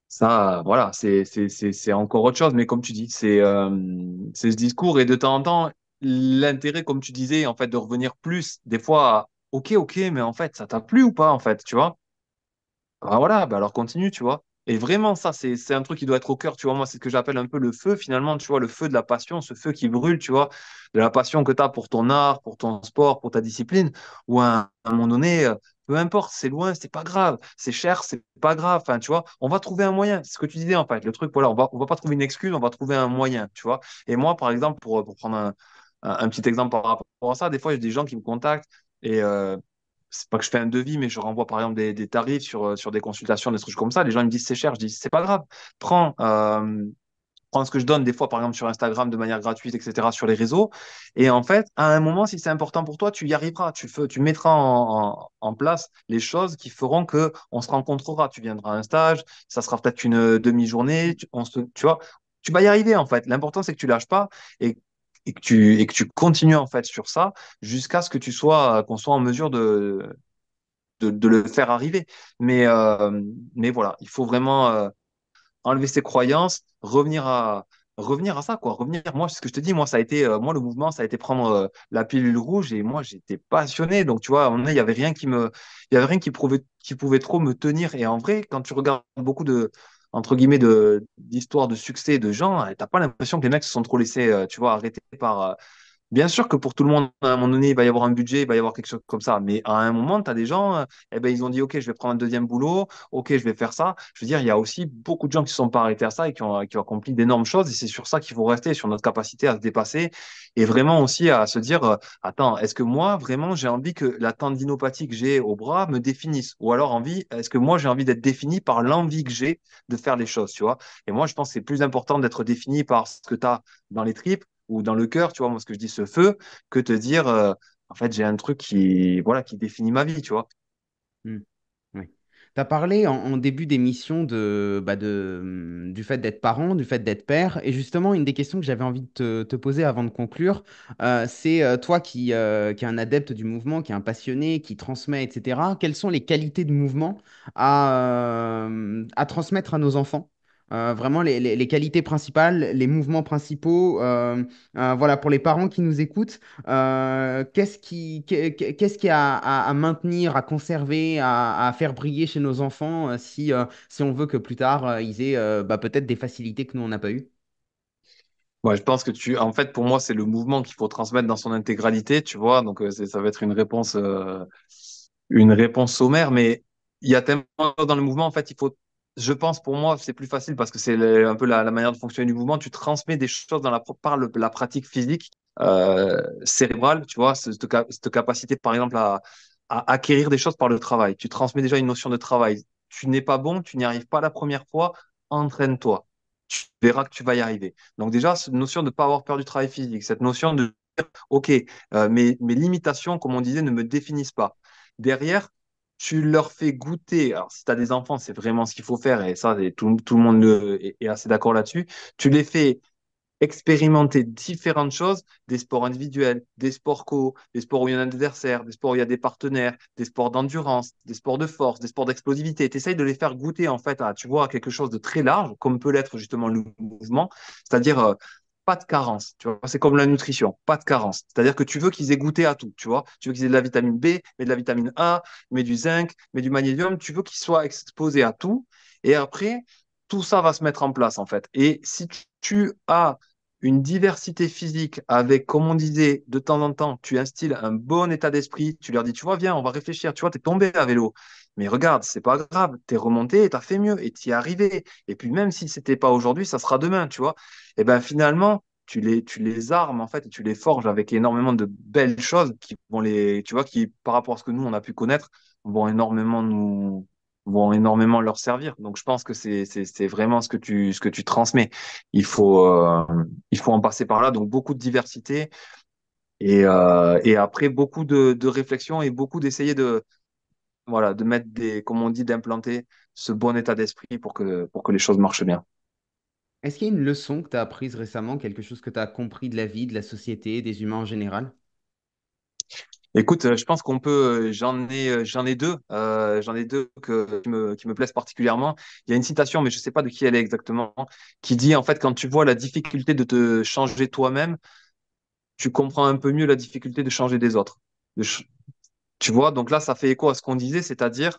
Ça, voilà, c'est encore autre chose. Mais comme tu dis, c'est ce discours. Et de temps en temps, l'intérêt, comme tu disais, en fait, de revenir plus, des fois, ok, mais en fait, ça t'a plu ou pas, en fait, tu vois? Ah, voilà, bah alors continue, tu vois. Et vraiment, ça, c'est un truc qui doit être au cœur, tu vois. Moi, c'est ce que j'appelle un peu le feu, finalement, tu vois, le feu de la passion, ce feu qui brûle, tu vois, de la passion que tu as pour ton art, pour ton sport, pour ta discipline, ou à un moment donné, peu importe, c'est loin, c'est pas grave, c'est cher, c'est pas grave, enfin, tu vois, on va trouver un moyen. C'est ce que tu disais, en fait, le truc, voilà, on va pas trouver une excuse, on va trouver un moyen, tu vois. Et moi, par exemple, pour prendre un petit exemple par rapport à ça, des fois, il y a des gens qui me contactent et, c'est pas que je fais un devis, mais je renvoie par exemple des tarifs sur des consultations, des trucs comme ça. Les gens ils me disent c'est cher. Je dis c'est pas grave. Prends, prends ce que je donne des fois, par exemple, sur Instagram de manière gratuite, etc., sur les réseaux. Et en fait, à un moment, si c'est important pour toi, tu y arriveras. Tu mettras en place les choses qui feront que on se rencontrera. Tu viendras à un stage, ça sera peut-être une demi-journée. Tu vois, tu vas y arriver en fait. L'important, c'est que tu lâches pas et, et que tu continues en fait sur ça jusqu'à ce que qu'on soit en mesure de le faire arriver. Mais, euh, mais voilà, il faut vraiment enlever ses croyances, revenir à ça, quoi. Revenir, moi, ce que je te dis, moi, ça a été, moi, le mouvement, ça a été prendre la pilule rouge et moi, j'étais passionné. Donc, tu vois, à un moment donné, il y avait rien qui pouvait trop me tenir. Et en vrai, quand tu regardes beaucoup entre guillemets, d'histoires de succès de gens, t'as pas l'impression que les mecs se sont trop laissés, tu vois, arrêter par, bien sûr que pour tout le monde, à un moment donné, il va y avoir un budget, il va y avoir quelque chose comme ça. Mais à un moment, tu as des gens, eh ben, ils ont dit, OK, je vais prendre un deuxième boulot, OK, je vais faire ça. Je veux dire, il y a aussi beaucoup de gens qui ne se sont pas arrêtés à ça et qui ont accompli d'énormes choses. Et c'est sur ça qu'il faut rester, sur notre capacité à se dépasser et vraiment aussi à se dire, attends, est-ce que moi, vraiment, j'ai envie que la tendinopathie que j'ai au bras me définisse? Ou alors, est-ce que moi, j'ai envie d'être défini par l'envie que j'ai de faire les choses, tu vois? Et moi, je pense que c'est plus important d'être défini par ce que tu as dans les tripes ou dans le cœur, tu vois, moi, ce que je dis, ce feu, que te dire, en fait, j'ai un truc voilà, qui définit ma vie, tu vois. Hmm. Oui. Tu as parlé en début d'émission du fait d'être parent, du fait d'être père. Et justement, une des questions que j'avais envie de te poser avant de conclure, c'est toi qui es un adepte du mouvement, qui est un passionné, qui transmet, etc. Quelles sont les qualités de mouvement à transmettre à nos enfants? Vraiment les qualités principales, les mouvements principaux, voilà, pour les parents qui nous écoutent. Qu'est-ce qui est à maintenir, à conserver, à faire briller chez nos enfants si on veut que plus tard, ils aient peut-être des facilités que nous, on n'a pas eues? Ouais, je pense que en fait, pour moi, c'est le mouvement qu'il faut transmettre dans son intégralité, tu vois. Donc, ça va être une réponse sommaire, mais il y a tellement dans le mouvement, en fait, je pense, pour moi, c'est plus facile parce que c'est un peu la manière de fonctionner du mouvement. Tu transmets des choses par la pratique physique, cérébrale, tu vois, cette capacité, par exemple, à acquérir des choses par le travail. Tu transmets déjà une notion de travail. Tu n'es pas bon, tu n'y arrives pas la première fois, entraîne-toi. Tu verras que tu vas y arriver. Donc déjà, cette notion de ne pas avoir peur du travail physique, cette notion de, OK, mes limitations, comme on disait, ne me définissent pas. Derrière, tu leur fais goûter, alors si tu as des enfants, c'est vraiment ce qu'il faut faire, et ça, tout le monde est assez d'accord là-dessus, tu les fais expérimenter différentes choses, des sports individuels, des sports co, des sports où il y a un adversaire, des sports où il y a des partenaires, des sports d'endurance, des sports de force, des sports d'explosivité. Tu essayes de les faire goûter en fait à, tu vois, à quelque chose de très large, comme peut l'être justement le mouvement, c'est-à-dire pas de carence, tu vois, c'est comme la nutrition, pas de carence. C'est-à-dire que tu veux qu'ils aient goûté à tout, tu vois. Tu veux qu'ils aient de la vitamine B, mais de la vitamine A, mais du zinc, mais du magnésium, tu veux qu'ils soient exposés à tout. Et après, tout ça va se mettre en place en fait. Et si tu as une diversité physique avec, comme on disait, de temps en temps, tu instilles un bon état d'esprit, tu leur dis, tu vois, viens, on va réfléchir, tu vois, tu es tombé à vélo. Mais regarde, c'est pas grave, t'es remonté et t'as fait mieux et t'y es arrivé. Et puis même si c'était pas aujourd'hui, ça sera demain, tu vois. Et ben finalement, tu les armes en fait et tu les forges avec énormément de belles choses qui vont tu vois, qui par rapport à ce que nous on a pu connaître, vont énormément vont énormément leur servir. Donc je pense que c'est vraiment ce que tu transmets. Il faut en passer par là. Donc beaucoup de diversité et après beaucoup de réflexion et beaucoup d'essayer voilà, de mettre comme on dit, d'implanter ce bon état d'esprit pour que les choses marchent bien. Est-ce qu'il y a une leçon que tu as apprise récemment, quelque chose que tu as compris de la vie, de la société, des humains en général? Écoute, je pense qu'on peut, j'en ai deux, qui me plaisent particulièrement. Il y a une citation, mais je sais pas de qui elle est exactement, qui dit en fait, quand tu vois la difficulté de te changer toi-même, tu comprends un peu mieux la difficulté de changer des autres. De ch- Tu vois, donc là, ça fait écho à ce qu'on disait, c'est-à-dire,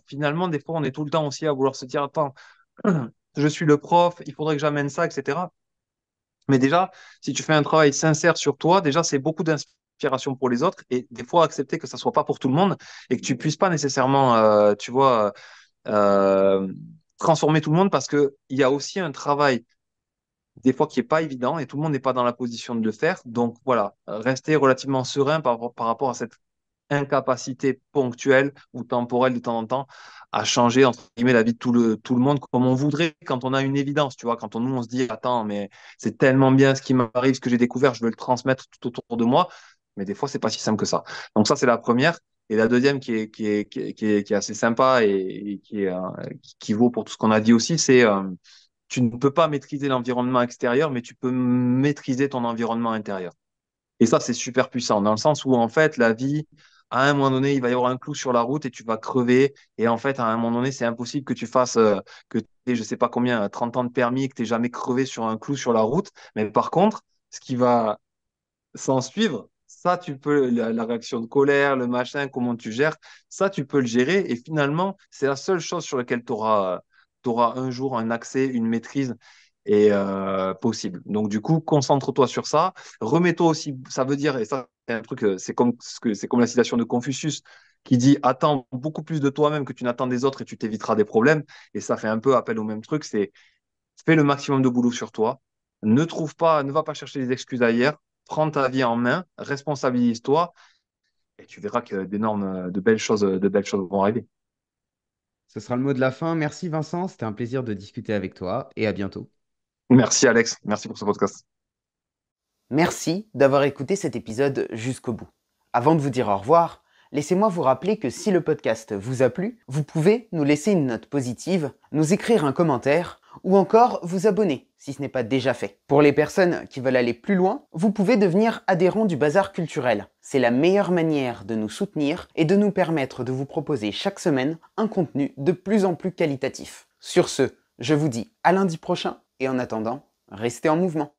finalement, des fois, on est tout le temps aussi à vouloir se dire, attends, je suis le prof, il faudrait que j'amène ça, etc. Mais déjà, si tu fais un travail sincère sur toi, déjà, c'est beaucoup d'inspiration pour les autres et des fois accepter que ça soit pas pour tout le monde et que tu puisses pas nécessairement, tu vois, euh, transformer tout le monde parce que il y a aussi un travail des fois qui est pas évident et tout le monde n'est pas dans la position de le faire. Donc voilà, rester relativement serein par rapport à cette incapacité ponctuelle ou temporelle de temps en temps à changer entre guillemets la vie de tout le monde comme on voudrait quand on a une évidence, tu vois, quand nous on se dit attends mais c'est tellement bien ce qui m'arrive, ce que j'ai découvert, je veux le transmettre tout autour de moi, mais des fois c'est pas si simple que ça. Donc ça c'est la première et la deuxième qui est assez sympa et qui vaut pour tout ce qu'on a dit aussi, c'est tu ne peux pas maîtriser l'environnement extérieur, mais tu peux maîtriser ton environnement intérieur. Et ça, c'est super puissant, dans le sens où, en fait, la vie, à un moment donné, il va y avoir un clou sur la route et tu vas crever. Et en fait, à un moment donné, c'est impossible que tu fasses, que tu aies, je sais pas combien, 30 ans de permis et que tu n'aies jamais crevé sur un clou sur la route. Mais par contre, ce qui va s'en suivre, ça, tu peux, la réaction de colère, le machin, comment tu gères, ça, tu peux le gérer. Et finalement, c'est la seule chose sur laquelle tu auras, un jour un accès, une maîtrise et possible. Donc, du coup, concentre-toi sur ça. Remets-toi aussi, ça veut dire, et ça, c'est un truc, c'est comme la citation de Confucius qui dit attends beaucoup plus de toi-même que tu n'attends des autres et tu t'éviteras des problèmes. Et ça fait un peu appel au même truc, c'est fais le maximum de boulot sur toi. Ne va pas chercher des excuses ailleurs. Prends ta vie en main, responsabilise-toi et tu verras que de belles choses vont arriver. Ce sera le mot de la fin. Merci Vincent, c'était un plaisir de discuter avec toi et à bientôt. Merci Alex, merci pour ce podcast. Merci d'avoir écouté cet épisode jusqu'au bout. Avant de vous dire au revoir, laissez-moi vous rappeler que si le podcast vous a plu, vous pouvez nous laisser une note positive, nous écrire un commentaire ou encore vous abonner si ce n'est pas déjà fait. Pour les personnes qui veulent aller plus loin, vous pouvez devenir adhérent du Bazar culturel. C'est la meilleure manière de nous soutenir et de nous permettre de vous proposer chaque semaine un contenu de plus en plus qualitatif. Sur ce, je vous dis à lundi prochain et en attendant, restez en mouvement.